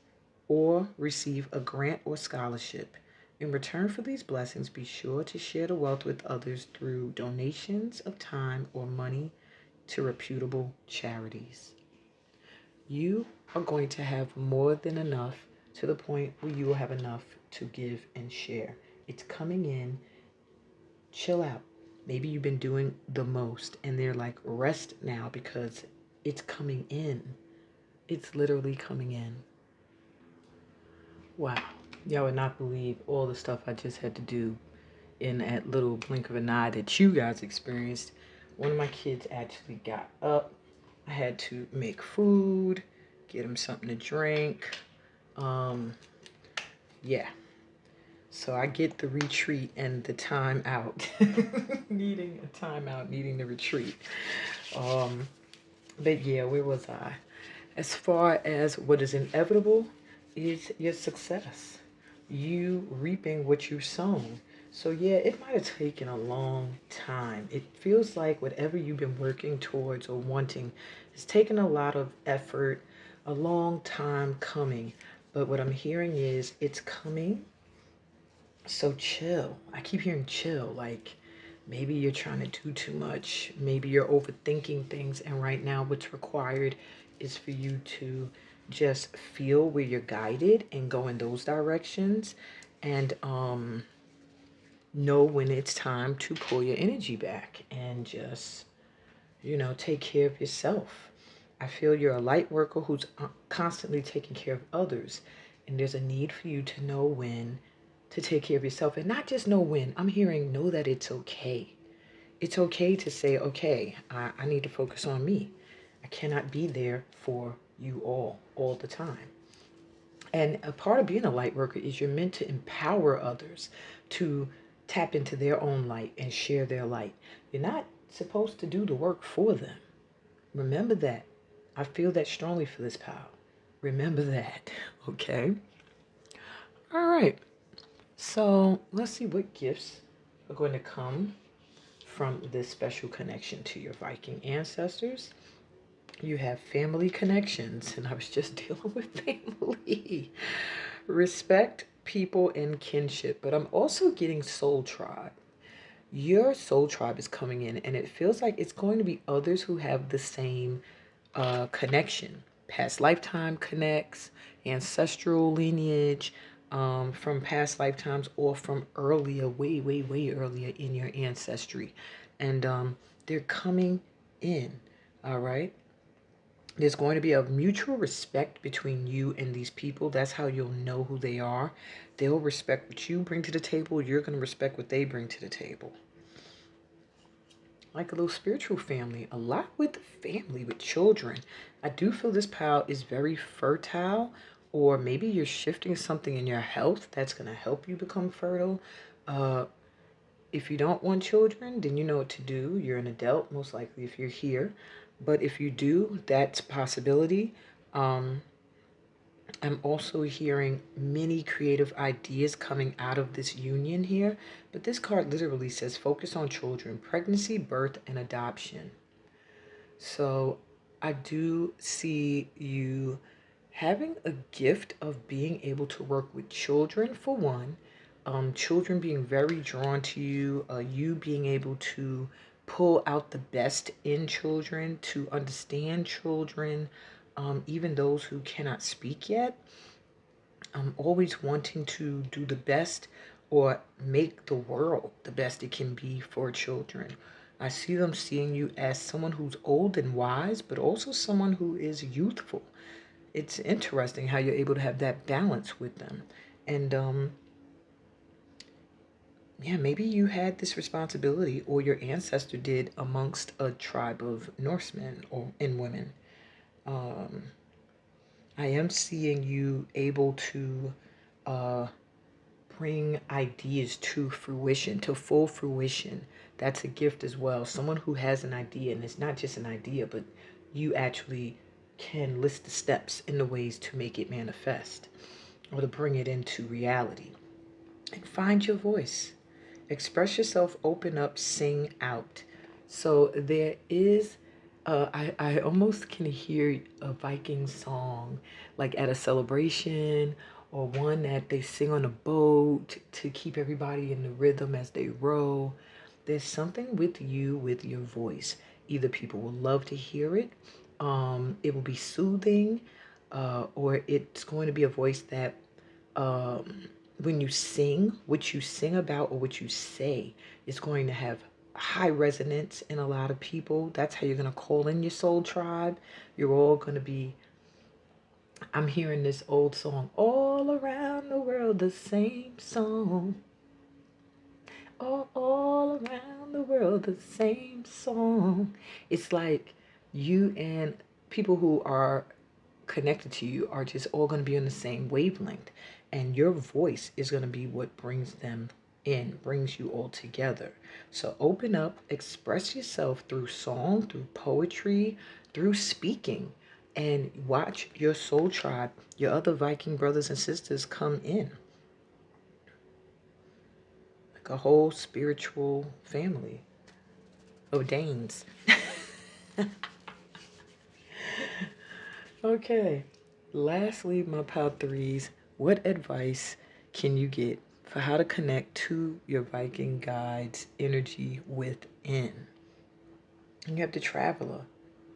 or receive a grant or scholarship. In return for these blessings, be sure to share the wealth with others through donations of time or money to reputable charities. You are going to have more than enough, to the point where you will have enough to give and share. It's coming in. Chill out. Maybe you've been doing the most and they're like, rest now, because it's coming in. It's literally coming in. Wow. Y'all would not believe all the stuff I just had to do in that little blink of an eye that you guys experienced. One of my kids actually got up. I had to make food, get him something to drink. Yeah. So I get the retreat and the time out. Needing a time out, needing the retreat. But yeah, where was I? As far as what is inevitable is your success. You reaping what you've sown. So yeah, it might have taken a long time. It feels like whatever you've been working towards or wanting has taken a lot of effort, a long time coming. But what I'm hearing is it's coming. So chill. I keep hearing chill. Like maybe you're trying to do too much. Maybe you're overthinking things. And right now what's required is for you to just feel where you're guided and go in those directions. And know when it's time to pull your energy back and just, take care of yourself. I feel you're a light worker who's constantly taking care of others. And there's a need for you to know when to take care of yourself. And not just know when. I'm hearing know that it's okay. It's okay to say, okay, I need to focus on me. I cannot be there for you all the time. And a part of being a light worker is you're meant to empower others to tap into their own light and share their light. You're not supposed to do the work for them. Remember that. I feel that strongly for this, pal. Remember that, okay? All right. So let's see what gifts are going to come from this special connection to your Viking ancestors. You have family connections, and I was just dealing with family. Respect, people, and kinship, but I'm also getting soul tribe. Your soul tribe is coming in, and it feels like it's going to be others who have the same connection. Past lifetime connects, ancestral lineage from past lifetimes or from earlier, way, way, way earlier in your ancestry. And they're coming in, all right? There's going to be a mutual respect between you and these people. That's how you'll know who they are. They'll respect what you bring to the table. You're going to respect what they bring to the table. Like a little spiritual family. A lot with family, with children. I do feel this pile is very fertile. Or maybe you're shifting something in your health that's going to help you become fertile. If you don't want children, then you know what to do. You're an adult, most likely, if you're here. But if you do, that's a possibility. I'm also hearing many creative ideas coming out of this union here. But this card literally says focus on children, pregnancy, birth, and adoption. So I do see you having a gift of being able to work with children, for one. Children being very drawn to you, you being able to pull out the best in children, to understand children, even those who cannot speak yet. Always wanting to do the best or make the world the best it can be for children. I see them seeing you as someone who's old and wise, but also someone who is youthful. It's interesting how you're able to have that balance with them. And yeah, maybe you had this responsibility, or your ancestor did, amongst a tribe of Norsemen or and women. Um, I am seeing you able to uh, bring ideas to fruition, to full fruition. That's a gift as well. Someone who has an idea, and it's not just an idea, but you actually can list the steps and the ways to make it manifest or to bring it into reality. And find your voice. Express yourself, open up, sing out. So there is, I almost can hear a Viking song like at a celebration, or one that they sing on a boat to keep everybody in the rhythm as they row. There's something with you, with your voice. Either people will love to hear it, It will be soothing, or it's going to be a voice that when you sing, what you sing about or what you say is going to have high resonance in a lot of people. That's how you're going to call in your soul tribe. You're all going to be, I'm hearing this old song, all around the world, the same song. All around the world, the same song. It's like you and people who are connected to you are just all going to be on the same wavelength. And your voice is going to be what brings them in, brings you all together. So open up, express yourself through song, through poetry, through speaking, and watch your soul tribe, your other Viking brothers and sisters come in. Like a whole spiritual family of Danes. Okay. Lastly, my pal threes, what advice can you get for how to connect to your Viking guide's energy within? You have the traveler,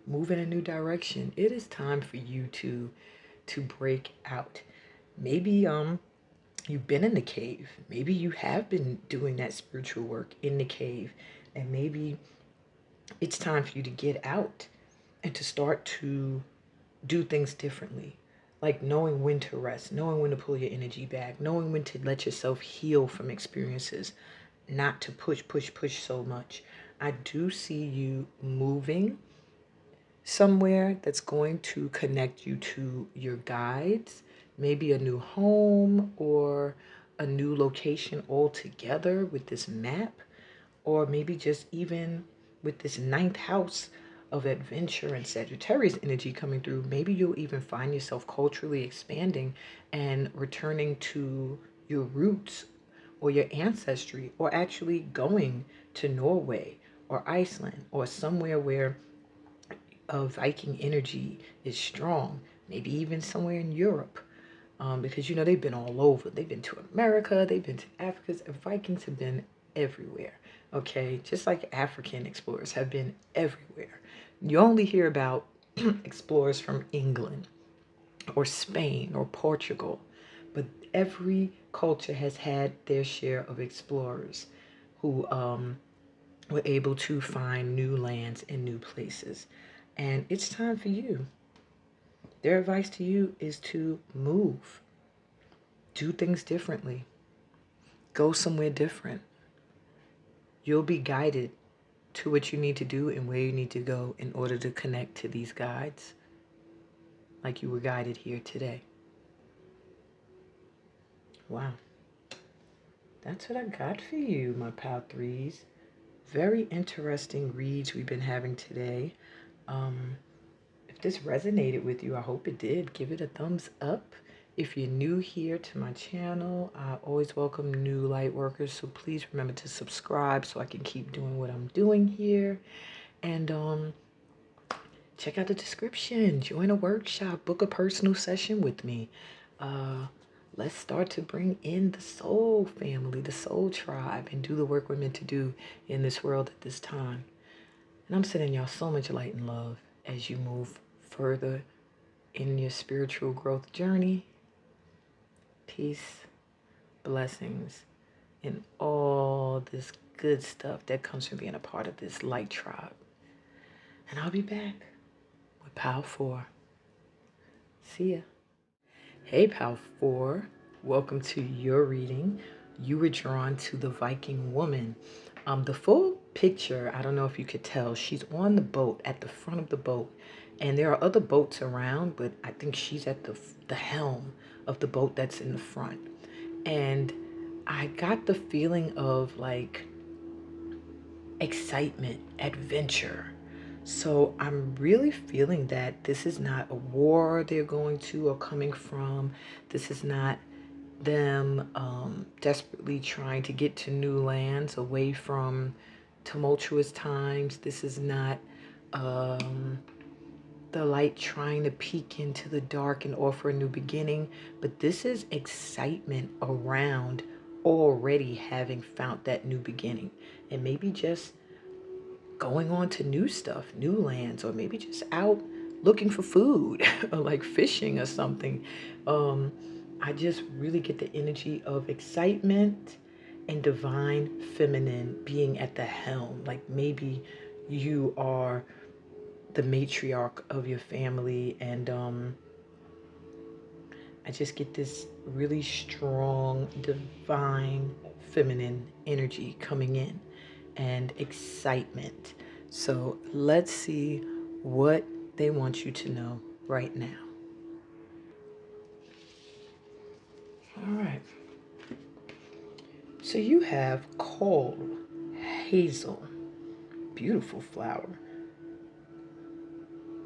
move in a new direction. It is time for you to break out. Maybe you've been in the cave. Maybe you have been doing that spiritual work in the cave, and maybe it's time for you to get out and to start to do things differently. Like knowing when to rest, knowing when to pull your energy back, knowing when to let yourself heal from experiences, not to push so much. I do see you moving somewhere that's going to connect you to your guides, maybe a new home or a new location altogether with this map, or maybe just even with this ninth house of adventure and Sagittarius energy coming through. Maybe you'll even find yourself culturally expanding and returning to your roots or your ancestry, or actually going to Norway or Iceland or somewhere where Viking energy is strong, maybe even somewhere in Europe. Because you know they've been all over. They've been to America, they've been to Africa. Vikings have been everywhere. Okay, just like African explorers have been everywhere. You only hear about explorers from England or Spain or Portugal, but every culture has had their share of explorers who were able to find new lands and new places. And it's time for you. Their advice to you is to move, do things differently, go somewhere different. You'll be guided to what you need to do and where you need to go in order to connect to these guides, like you were guided here today. Wow. That's what I got for you, my pal threes. Very interesting reads we've been having today. If this resonated with you, I hope it did. Give it a thumbs up. If you're new here to my channel, I always welcome new light workers, so please remember to subscribe so I can keep doing what I'm doing here. And check out the description. Join a workshop. Book a personal session with me. Let's start to bring in the soul family, the soul tribe, and do the work we're meant to do in this world at this time. And I'm sending y'all so much light and love as you move further in your spiritual growth journey. Peace, blessings, and all this good stuff that comes from being a part of this light tribe. And I'll be back with Pal 4. See ya. Hey, Pal 4. Welcome to your reading. You were drawn to the Viking woman. The full picture, I don't know if you could tell, she's on the boat, at the front of the boat. And there are other boats around, but I think she's at the helm of the boat that's in the front. And I got the feeling of like excitement, adventure. So I'm really feeling that this is not a war they're going to or coming from. This is not them desperately trying to get to new lands away from tumultuous times. This is not the light trying to peek into the dark and offer a new beginning, but this is excitement around already having found that new beginning, and maybe just going on to new stuff, new lands, or maybe just out looking for food or like fishing or something. I just really get the energy of excitement and divine feminine being at the helm. Like maybe you are the matriarch of your family, and I just get this really strong divine feminine energy coming in and excitement. So let's see what they want you to know right now. All right. So you have coal, hazel, beautiful flower.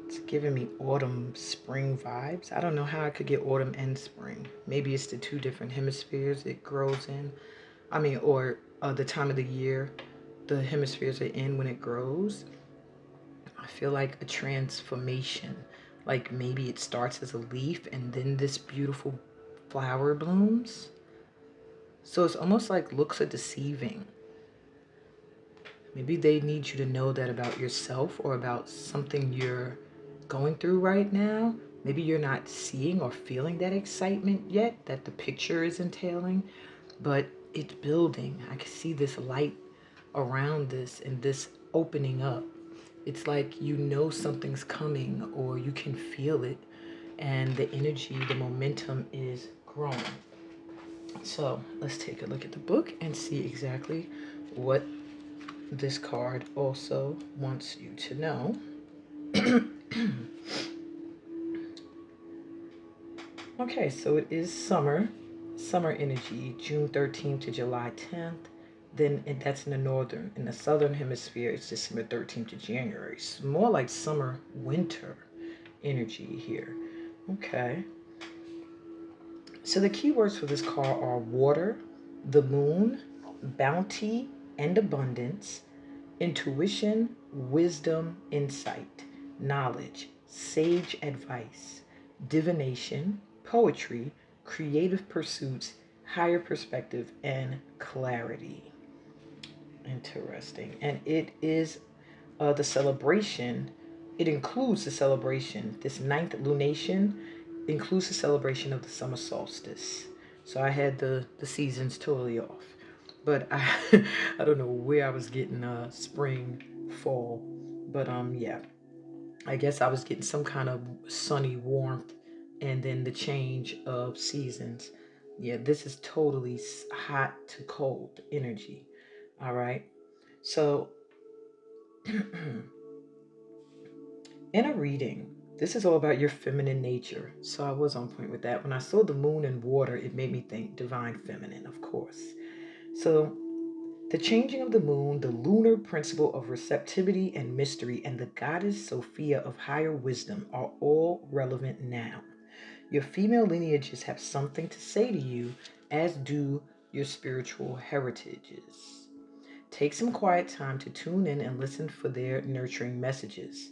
It's giving me autumn, spring vibes. I don't know how I could get autumn and spring. Maybe it's the two different hemispheres it grows in. I mean, or the time of the year the hemispheres are in when it grows. I feel like a transformation. Like maybe it starts as a leaf and then this beautiful flower blooms. So it's almost like looks are deceiving. Maybe they need you to know that about yourself or about something you're going through right now. Maybe you're not seeing or feeling that excitement yet that the picture is entailing, but it's building. I can see this light around this and this opening up. It's like you know something's coming or you can feel it, and the energy, the momentum is growing. So let's take a look at the book and see exactly what this card also wants you to know. Okay, so it is summer energy, June 13th to July 10th. Then that's in the northern. In the southern hemisphere, it's December 13th to January. It's more like summer, winter energy here. Okay. So the keywords for this card are water, the moon, bounty and abundance, intuition, wisdom, insight, knowledge, sage advice, divination, poetry, creative pursuits, higher perspective, and clarity. Interesting. And it is the celebration. It includes the celebration. This ninth lunation includes the celebration of the summer solstice. So I had the seasons totally off. But I I don't know where I was getting spring, fall. But yeah. I guess I was getting some kind of sunny warmth and then the change of seasons. Yeah, this is totally hot to cold energy. All right. So in a reading, this is all about your feminine nature. So I was on point with that. When I saw the moon and water, it made me think divine feminine, of course. So the changing of the moon, the lunar principle of receptivity and mystery, and the goddess Sophia of higher wisdom are all relevant now. Your female lineages have something to say to you, as do your spiritual heritages. Take some quiet time to tune in and listen for their nurturing messages.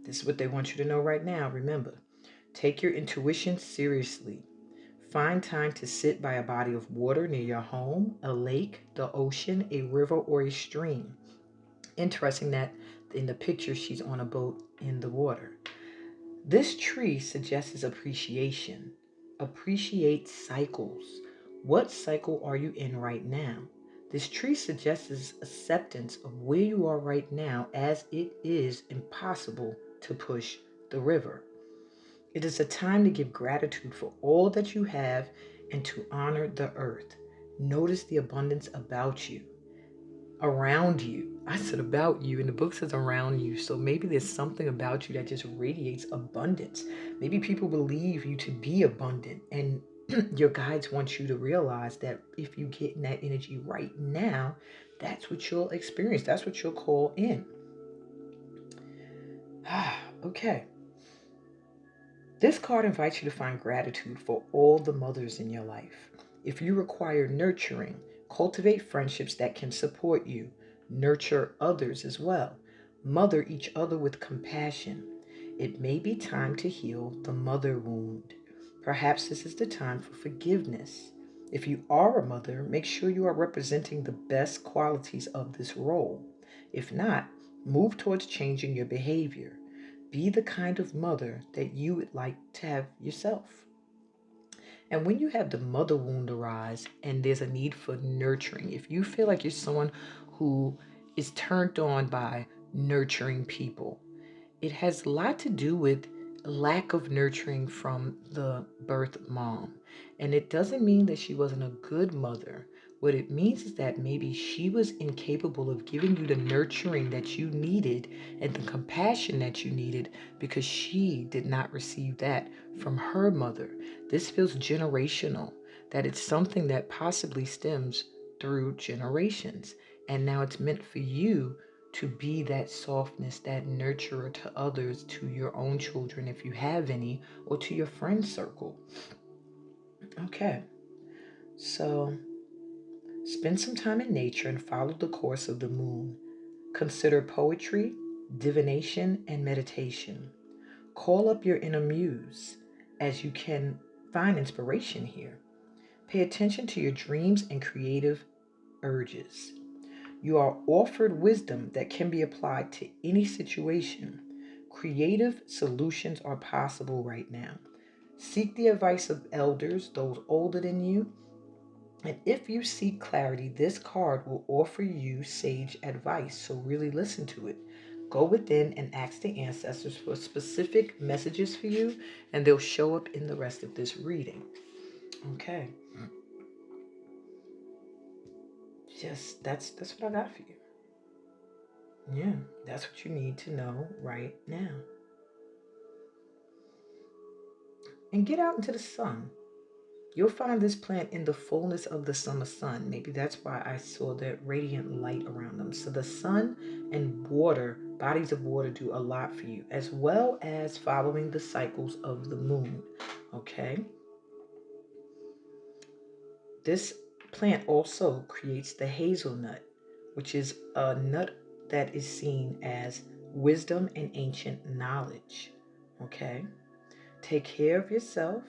This is what they want you to know right now. Remember, take your intuition seriously. Find time to sit by a body of water near your home, a lake, the ocean, a river, or a stream. Interesting that in the picture she's on a boat in the water. This tree suggests appreciation. Appreciate cycles. What cycle are you in right now? This tree suggests acceptance of where you are right now, as it is impossible to push the river. It is a time to give gratitude for all that you have and to honor the earth. Notice the abundance about you, around you. I said about you, and the book says around you. So maybe there's something about you that just radiates abundance. Maybe people believe you to be abundant, and your guides want you to realize that if you get in that energy right now, that's what you'll experience. That's what you'll call in. Okay. This card invites you to find gratitude for all the mothers in your life. If you require nurturing, cultivate friendships that can support you. Nurture others as well. Mother each other with compassion. It may be time to heal the mother wound. Perhaps this is the time for forgiveness. If you are a mother, make sure you are representing the best qualities of this role. If not, move towards changing your behavior. Be the kind of mother that you would like to have yourself. And when you have the mother wound arise and there's a need for nurturing, if you feel like you're someone who is turned on by nurturing people, it has a lot to do with lack of nurturing from the birth mom. And it doesn't mean that she wasn't a good mother. What it means is that maybe she was incapable of giving you the nurturing that you needed and the compassion that you needed because she did not receive that from her mother. This feels generational, that it's something that possibly stems through generations. And now it's meant for you to be that softness, that nurturer to others, to your own children if you have any, or to your friend circle. Okay, so spend some time in nature and follow the course of the moon. Consider poetry, divination, and meditation. Call up your inner muse as you can find inspiration here. Pay attention to your dreams and creative urges. You are offered wisdom that can be applied to any situation. Creative solutions are possible right now. Seek the advice of elders, those older than you. And if you seek clarity, this card will offer you sage advice. So really listen to it. Go within and ask the ancestors for specific messages for you, and they'll show up in the rest of this reading. Okay. That's what I got for you. Yeah, that's what you need to know right now. And get out into the sun. You'll find this plant in the fullness of the summer sun. Maybe that's why I saw that radiant light around them. So the sun and water, bodies of water, do a lot for you, as well as following the cycles of the moon. Okay? This plant also creates the hazelnut, which is a nut that is seen as wisdom and ancient knowledge. Okay? Take care of yourself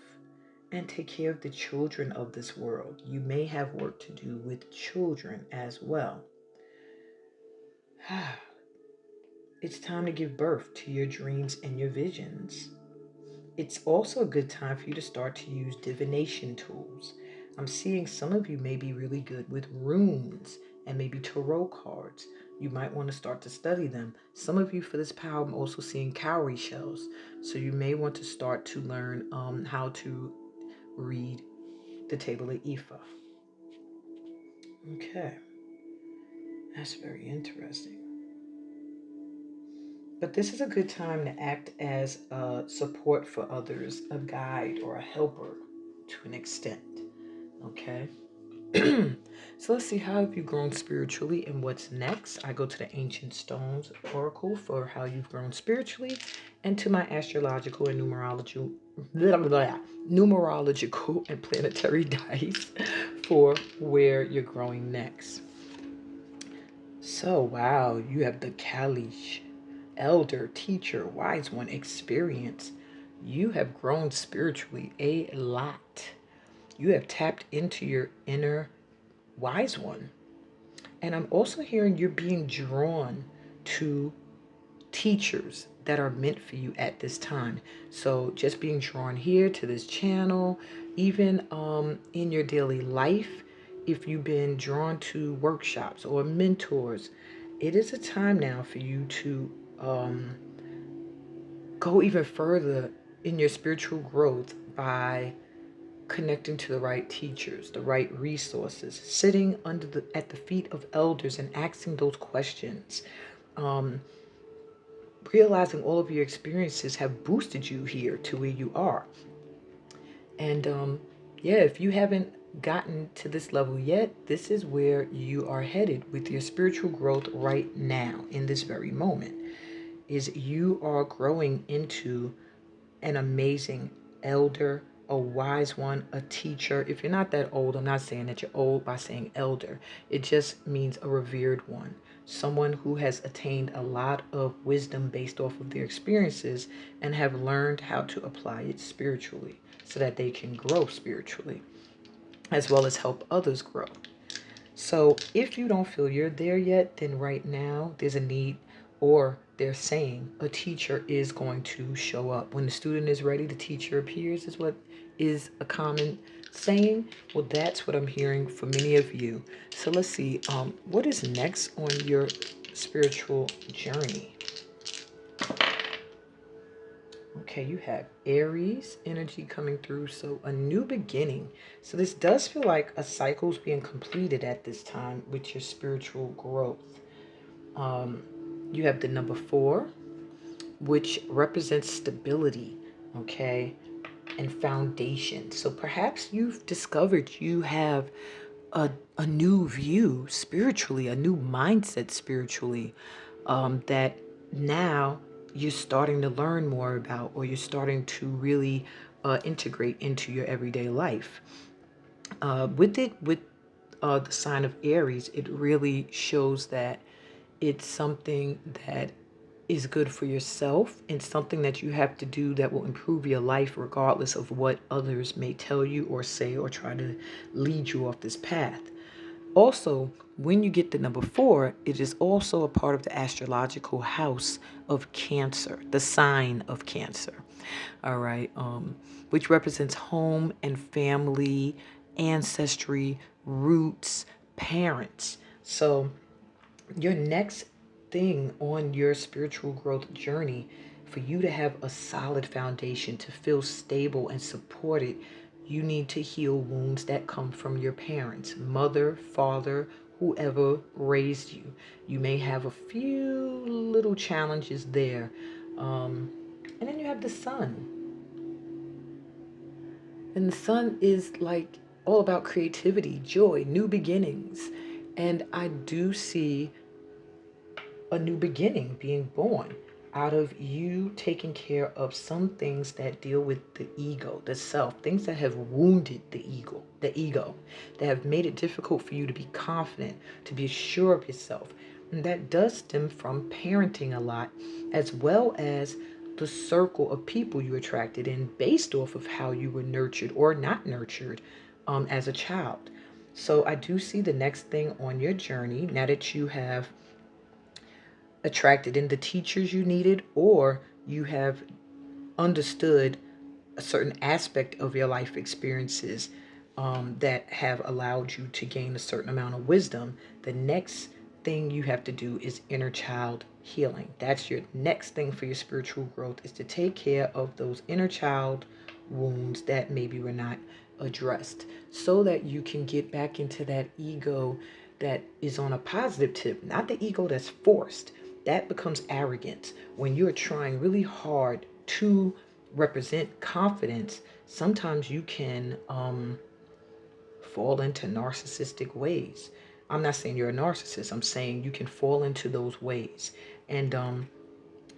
and take care of the children of this world. You may have work to do with children as well. It's time to give birth to your dreams and your visions. It's also a good time for you to start to use divination tools. I'm seeing some of you may be really good with runes and maybe tarot cards. You might want to start to study them. Some of you, for this power, I'm also seeing cowrie shells. So you may want to start to learn how to read the table of Ifa. Okay, that's very interesting. But this is a good time to act as a support for others, a guide or a helper to an extent. Okay. So let's see, how have you grown spiritually and what's next? I go to the Ancient Stones Oracle for how you've grown spiritually, and to my astrological and numerological and planetary dice for where you're growing next. So, wow, you have the Kalish, elder, teacher, wise one, experience. You have grown spiritually a lot. You have tapped into your inner wise one. And I'm also hearing you're being drawn to teachers that are meant for you at this time. So just being drawn here to this channel, even in your daily life, if you've been drawn to workshops or mentors, it is a time now for you to go even further in your spiritual growth by connecting to the right teachers, the right resources, sitting at the feet of elders and asking those questions. Realizing all of your experiences have boosted you here to where you are. And yeah, if you haven't gotten to this level yet, this is where you are headed with your spiritual growth right now in this very moment. Is you are growing into an amazing elder, a wise one, a teacher. If you're not that old, I'm not saying that you're old by saying elder. It just means a revered one. Someone who has attained a lot of wisdom based off of their experiences and have learned how to apply it spiritually so that they can grow spiritually as well as help others grow. So if you don't feel you're there yet, then right now there's a need or they're saying a teacher is going to show up. When the student is ready, the teacher appears, is what is a common saying. Well, that's what I'm hearing for many of you. So let's see, what is next on your spiritual journey? Okay, you have Aries energy coming through, so a new beginning. So this does feel like a cycle's being completed at this time with your spiritual growth. You have the number 4, which represents stability, okay, and foundation. So perhaps you've discovered you have a new view spiritually, a new mindset spiritually, that now you're starting to learn more about, or you're starting to really integrate into your everyday life. With the sign of Aries, it really shows that it's something that is good for yourself and something that you have to do that will improve your life regardless of what others may tell you or say or try to lead you off this path. Also, when you get the number 4, it is also a part of the astrological house of Cancer, the sign of Cancer. All right, which represents home and family, ancestry, roots, parents. So your next thing on your spiritual growth journey, for you to have a solid foundation, to feel stable and supported, you need to heal wounds that come from your parents, mother, father, whoever raised you. You may have a few little challenges there. And then you have the sun. And the sun is like all about creativity, joy, new beginnings. And I do see a new beginning being born out of you taking care of some things that deal with the ego, the self, things that have wounded the ego, that have made it difficult for you to be confident, to be sure of yourself. And that does stem from parenting a lot, as well as the circle of people you attracted in based off of how you were nurtured or not nurtured as a child. So I do see the next thing on your journey, now that you have attracted in the teachers you needed, or you have understood a certain aspect of your life experiences that have allowed you to gain a certain amount of wisdom. The next thing you have to do is inner child healing. That's your next thing for your spiritual growth, is to take care of those inner child wounds that maybe were not addressed, so that you can get back into that ego that is on a positive tip, not the ego that's forced. That becomes arrogance. When you're trying really hard to represent confidence, sometimes you can fall into narcissistic ways. I'm not saying you're a narcissist. I'm saying you can fall into those ways. And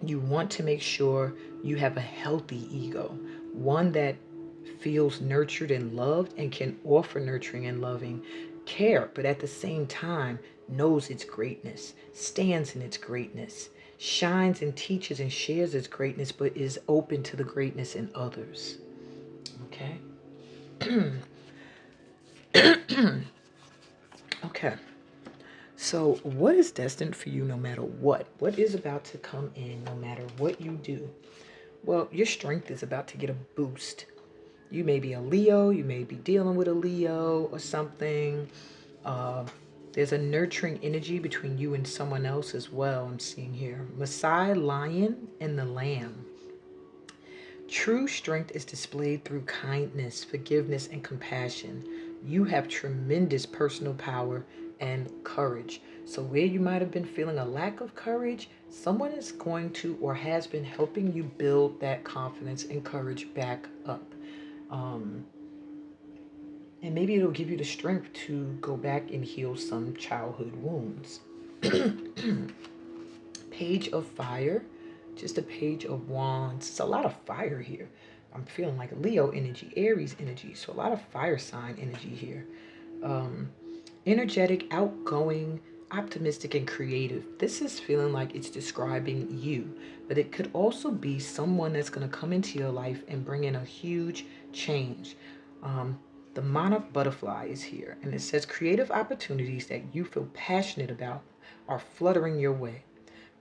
you want to make sure you have a healthy ego, one that feels nurtured and loved and can offer nurturing and loving care, but at the same time knows its greatness, stands in its greatness, shines and teaches and shares its greatness, but is open to the greatness in others. Okay? Okay. So, what is destined for you no matter what? What is about to come in no matter what you do? Well, your strength is about to get a boost. You may be a Leo, you may be dealing with a Leo or something. Uh, there's a nurturing energy between you and someone else as well, I'm seeing here. Messiah, Lion, and the Lamb. True strength is displayed through kindness, forgiveness, and compassion. You have tremendous personal power and courage. So, where you might have been feeling a lack of courage, someone is going to or has been helping you build that confidence and courage back up. Um, and maybe it'll give you the strength to go back and heal some childhood wounds. Page of Fire, just a page of wands. It's a lot of fire here. I'm feeling like Leo energy, Aries energy, so a lot of fire sign energy here. Um, Energetic, outgoing, optimistic, and creative. This is feeling like it's describing you, but it could also be someone that's going to come into your life and bring in a huge change. The monarch butterfly is here, and it says creative opportunities that you feel passionate about are fluttering your way.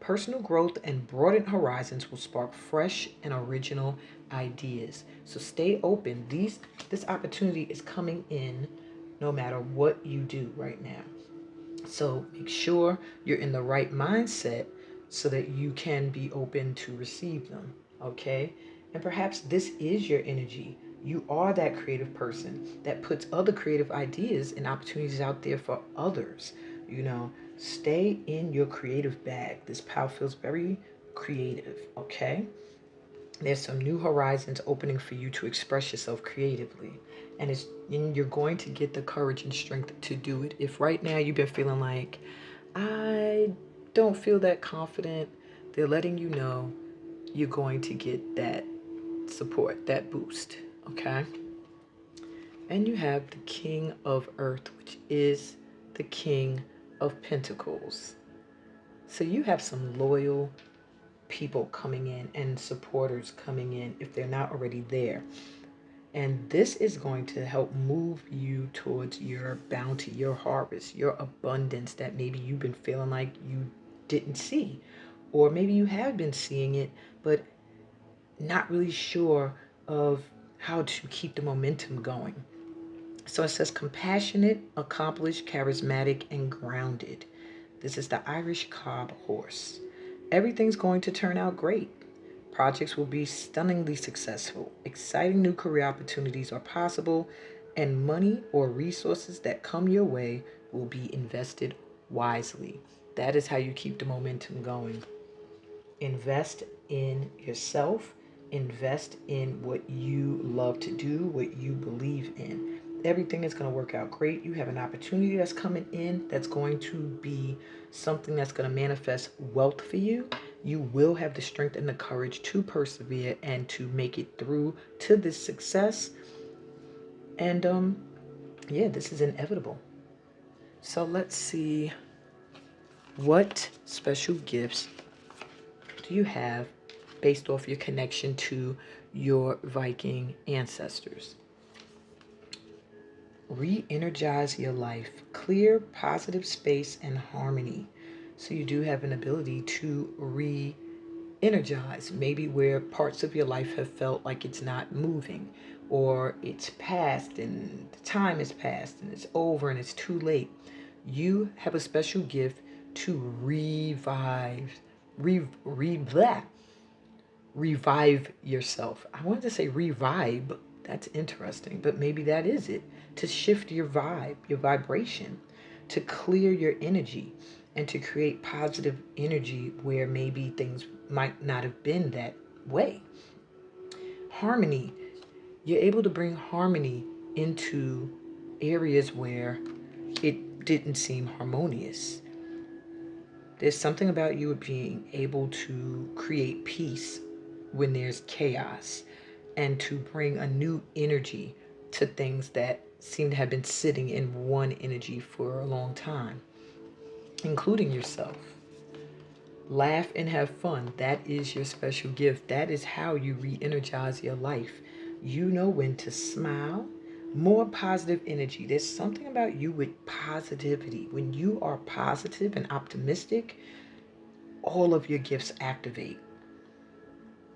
Personal growth and broadened horizons will spark fresh and original ideas. So stay open. This opportunity is coming in no matter what you do right now. So make sure you're in the right mindset so that you can be open to receive them. Okay? And perhaps this is your energy. You are that creative person that puts other creative ideas and opportunities out there for others. Stay in your creative bag. This pal feels very creative. Okay? There's some new horizons opening for you to express yourself creatively. And you're going to get the courage and strength to do it. If right now you've been feeling like, I don't feel that confident, they're letting you know you're going to get that support, that boost. Okay? And you have the King of Earth, which is the King of Pentacles. So you have some loyal people coming in and supporters coming in if they're not already there. And this is going to help move you towards your bounty, your harvest, your abundance that maybe you've been feeling like you didn't see. Or maybe you have been seeing it, but not really sure of how to keep the momentum going. So it says compassionate, accomplished, charismatic, and grounded. This is the Irish cob horse. Everything's going to turn out great. Projects will be stunningly successful. Exciting new career opportunities are possible, and money or resources that come your way will be invested wisely. That is how you keep the momentum going. Invest in yourself. Invest in what you love to do, what you believe in. Everything is going to work out great. You have an opportunity that's coming in that's going to be something that's going to manifest wealth for you. You will have the strength and the courage to persevere and to make it through to this success. And this is inevitable. So let's see, what special gifts do you have based off your connection to your Viking ancestors? Re-energize your life. Clear, positive space and harmony. So you do have an ability to re-energize. Maybe where parts of your life have felt like it's not moving, or it's past and the time is past and it's over and it's too late. You have a special gift to revive yourself. I wanted to say revive. That's interesting, but maybe that is it. To shift your vibe, your vibration, to clear your energy and to create positive energy where maybe things might not have been that way. Harmony. You're able to bring harmony into areas where it didn't seem harmonious. There's something about you being able to create peace when there's chaos and to bring a new energy to things that seem to have been sitting in one energy for a long time, including yourself. Laugh and have fun. That is your special gift. That is how you re-energize your life. You know when to smile. More positive energy. There's something about you with positivity. When you are positive and optimistic, all of your gifts activate.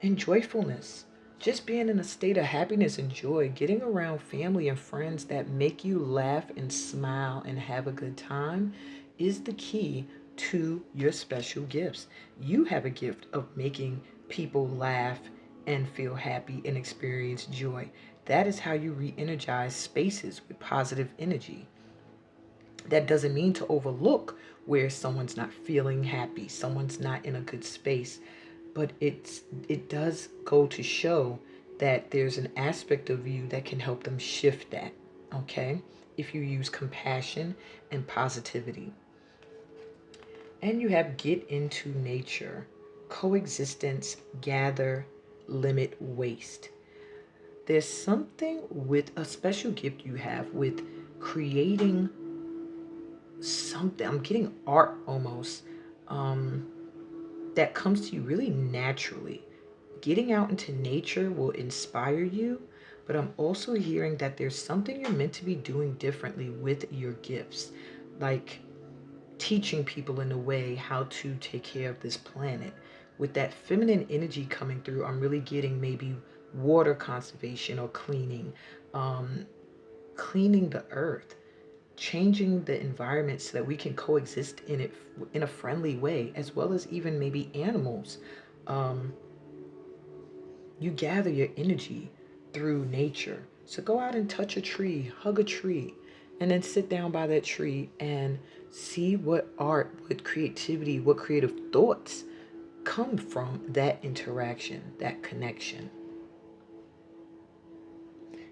And joyfulness. Just being in a state of happiness and joy, getting around family and friends that make you laugh and smile and have a good time is the key to your special gifts. You have a gift of making people laugh and feel happy and experience joy. That is how you re-energize spaces with positive energy. That doesn't mean to overlook where someone's not feeling happy, someone's not in a good space, but it does go to show that there's an aspect of you that can help them shift that, okay? If you use compassion and positivity. And you have get into nature, coexistence, gather, limit, waste. There's something with a special gift you have with creating something. I'm getting art almost. That comes to you really naturally. Getting out into nature will inspire you, but I'm also hearing that there's something you're meant to be doing differently with your gifts. Like teaching people in a way how to take care of this planet. With that feminine energy coming through, I'm really getting maybe water conservation or cleaning, cleaning the earth, changing the environment so that we can coexist in it in a friendly way, as well as even maybe animals. Um, you gather your energy through nature. So go out and touch a tree, hug a tree, and then sit down by that tree and see what art, what creativity, what creative thoughts come from that interaction, that connection.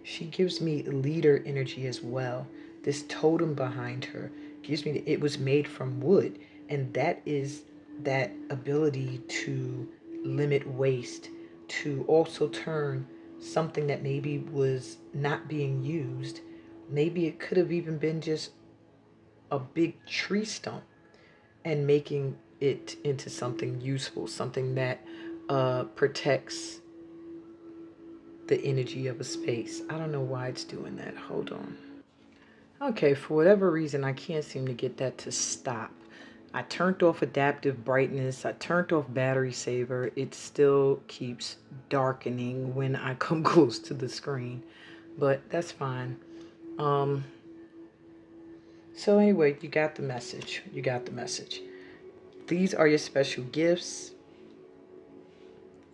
She gives me leader energy as well. This totem behind her gives me it was made from wood, and that is that ability to limit waste, to also turn something that maybe was not being used. Maybe it could have even been just a big tree stump, and making it into something useful, something that protects the energy of a space. I don't know why it's doing that. Hold on. Okay, for whatever reason, I can't seem to get that to stop. I turned off adaptive brightness. I turned off battery saver. It still keeps darkening when I come close to the screen, but that's fine. So anyway, you got the message. You got the message. These are your special gifts,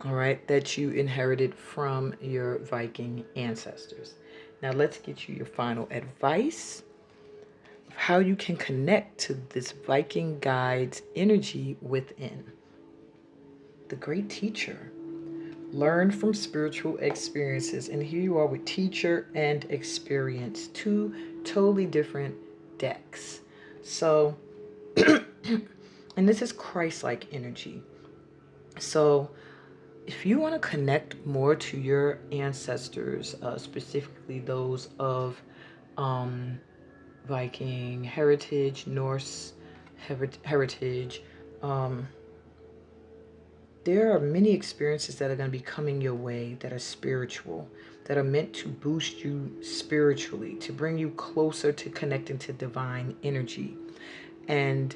all right, that you inherited from your Viking ancestors. Now let's get you your final advice of how you can connect to this Viking guide's energy within. The great teacher. Learn from spiritual experiences. And here you are with teacher and experience, two totally different decks. So, and this is Christ-like energy. So if you want to connect more to your ancestors, specifically those of Viking heritage, Norse heritage, there are many experiences that are going to be coming your way that are spiritual, that are meant to boost you spiritually, to bring you closer to connecting to divine energy. And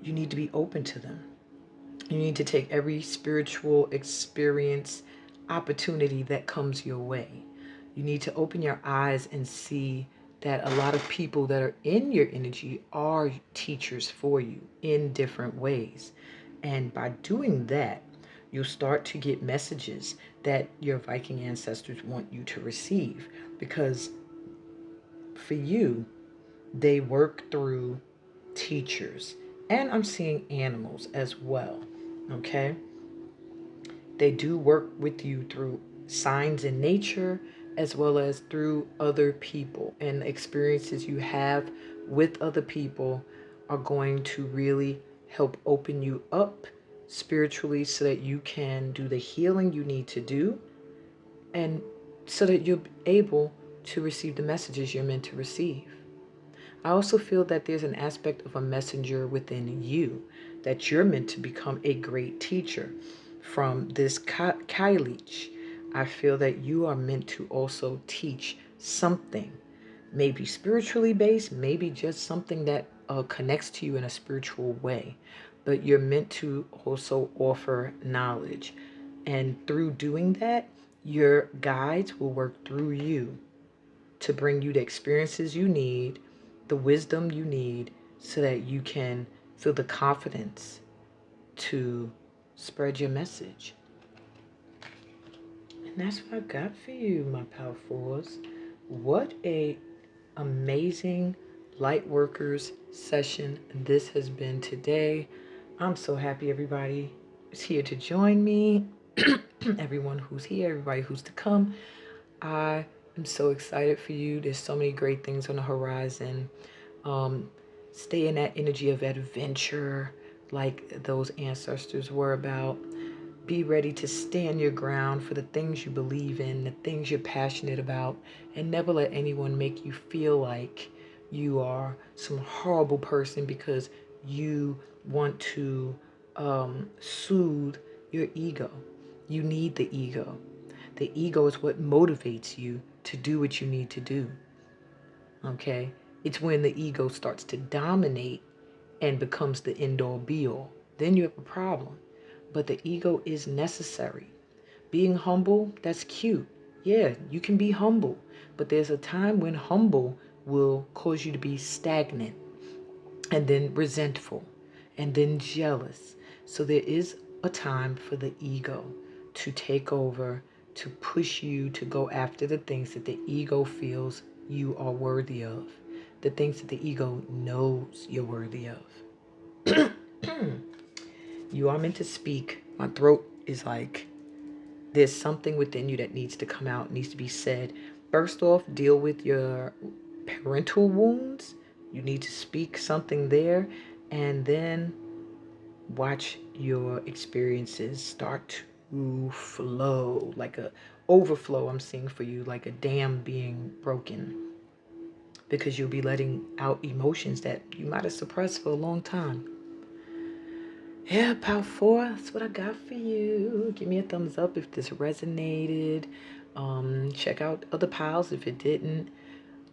you need to be open to them. You need to take every spiritual experience, opportunity that comes your way. You need to open your eyes and see that a lot of people that are in your energy are teachers for you in different ways. And by doing that, you'll start to get messages that your Viking ancestors want you to receive. Because for you, they work through teachers. And I'm seeing animals as well. Okay? They do work with you through signs in nature as well as through other people. And the experiences you have with other people are going to really help open you up spiritually so that you can do the healing you need to do, and so that you're able to receive the messages you're meant to receive. I also feel that there's an aspect of a messenger within you, that you're meant to become a great teacher. From this Kailich, I feel that you are meant to also teach something, maybe spiritually based, maybe just something that connects to you in a spiritual way. But you're meant to also offer knowledge. And through doing that, your guides will work through you to bring you the experiences you need, the wisdom you need, so that you can feel the confidence to spread your message. And that's what I got for you, my powerfuls. What a amazing Lightworkers session this has been today. I'm so happy everybody is here to join me. Everyone who's here, everybody who's to come. I am so excited for you. There's so many great things on the horizon. Stay in that energy of adventure like those ancestors were about. Be ready to stand your ground for the things you believe in, the things you're passionate about, and never let anyone make you feel like you are some horrible person because you want to soothe your ego. You need the ego. The ego is what motivates you to do what you need to do. Okay? It's when the ego starts to dominate and becomes the end-all be-all, then you have a problem. But the ego is necessary. Being humble, that's cute. Yeah, you can be humble, but there's a time when humble will cause you to be stagnant and then resentful and then jealous. So there is a time for the ego to take over, to push you to go after the things that the ego feels you are worthy of, the things that the ego knows you're worthy of. You are meant to speak. My throat is like, there's something within you that needs to come out, needs to be said. First off, deal with your parental wounds. You need to speak something there, and then watch your experiences start to flow, like a overflow I'm seeing for you, like a dam being broken, because you'll be letting out emotions that you might have suppressed for a long time. Yeah, Pal 4, that's what I got for you. Give me a thumbs up if this resonated. Check out other pals if it didn't.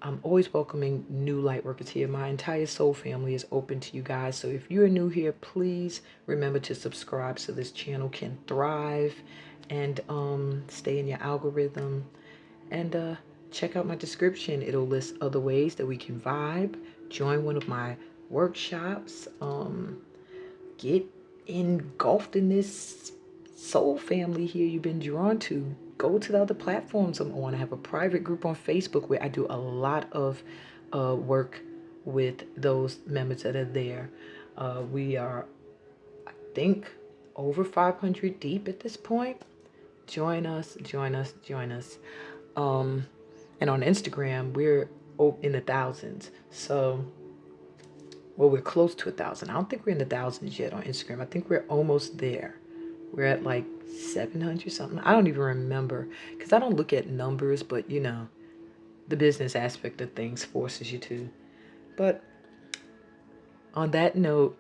I'm always welcoming new Lightworkers here. My entire soul family is open to you guys. So if you're new here, please remember to subscribe so this channel can thrive and stay in your algorithm. And check out my description. It'll list other ways that we can vibe. Join one of my workshops. Get engulfed in this soul family here you've been drawn to. Go to the other platforms I'm on. I have a private group on Facebook where I do a lot of work with those members that are there. We are, I think, over 500 deep at this point. Join us, join us, join us. And on Instagram, we're in the thousands. So, well, we're close to 1,000. I don't think we're in the thousands yet on Instagram. I think we're almost there. We're at like 700 something. I don't even remember because I don't look at numbers, but you know, the business aspect of things forces you to. But on that note,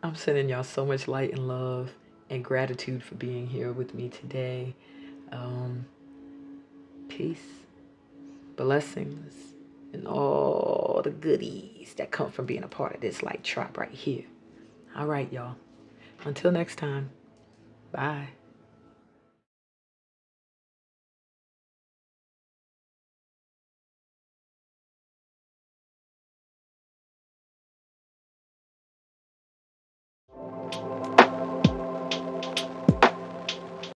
I'm sending y'all so much light and love and gratitude for being here with me today. Peace, blessings, and all the goodies that come from being a part of this light tribe right here. All right, y'all. Until next time. Bye.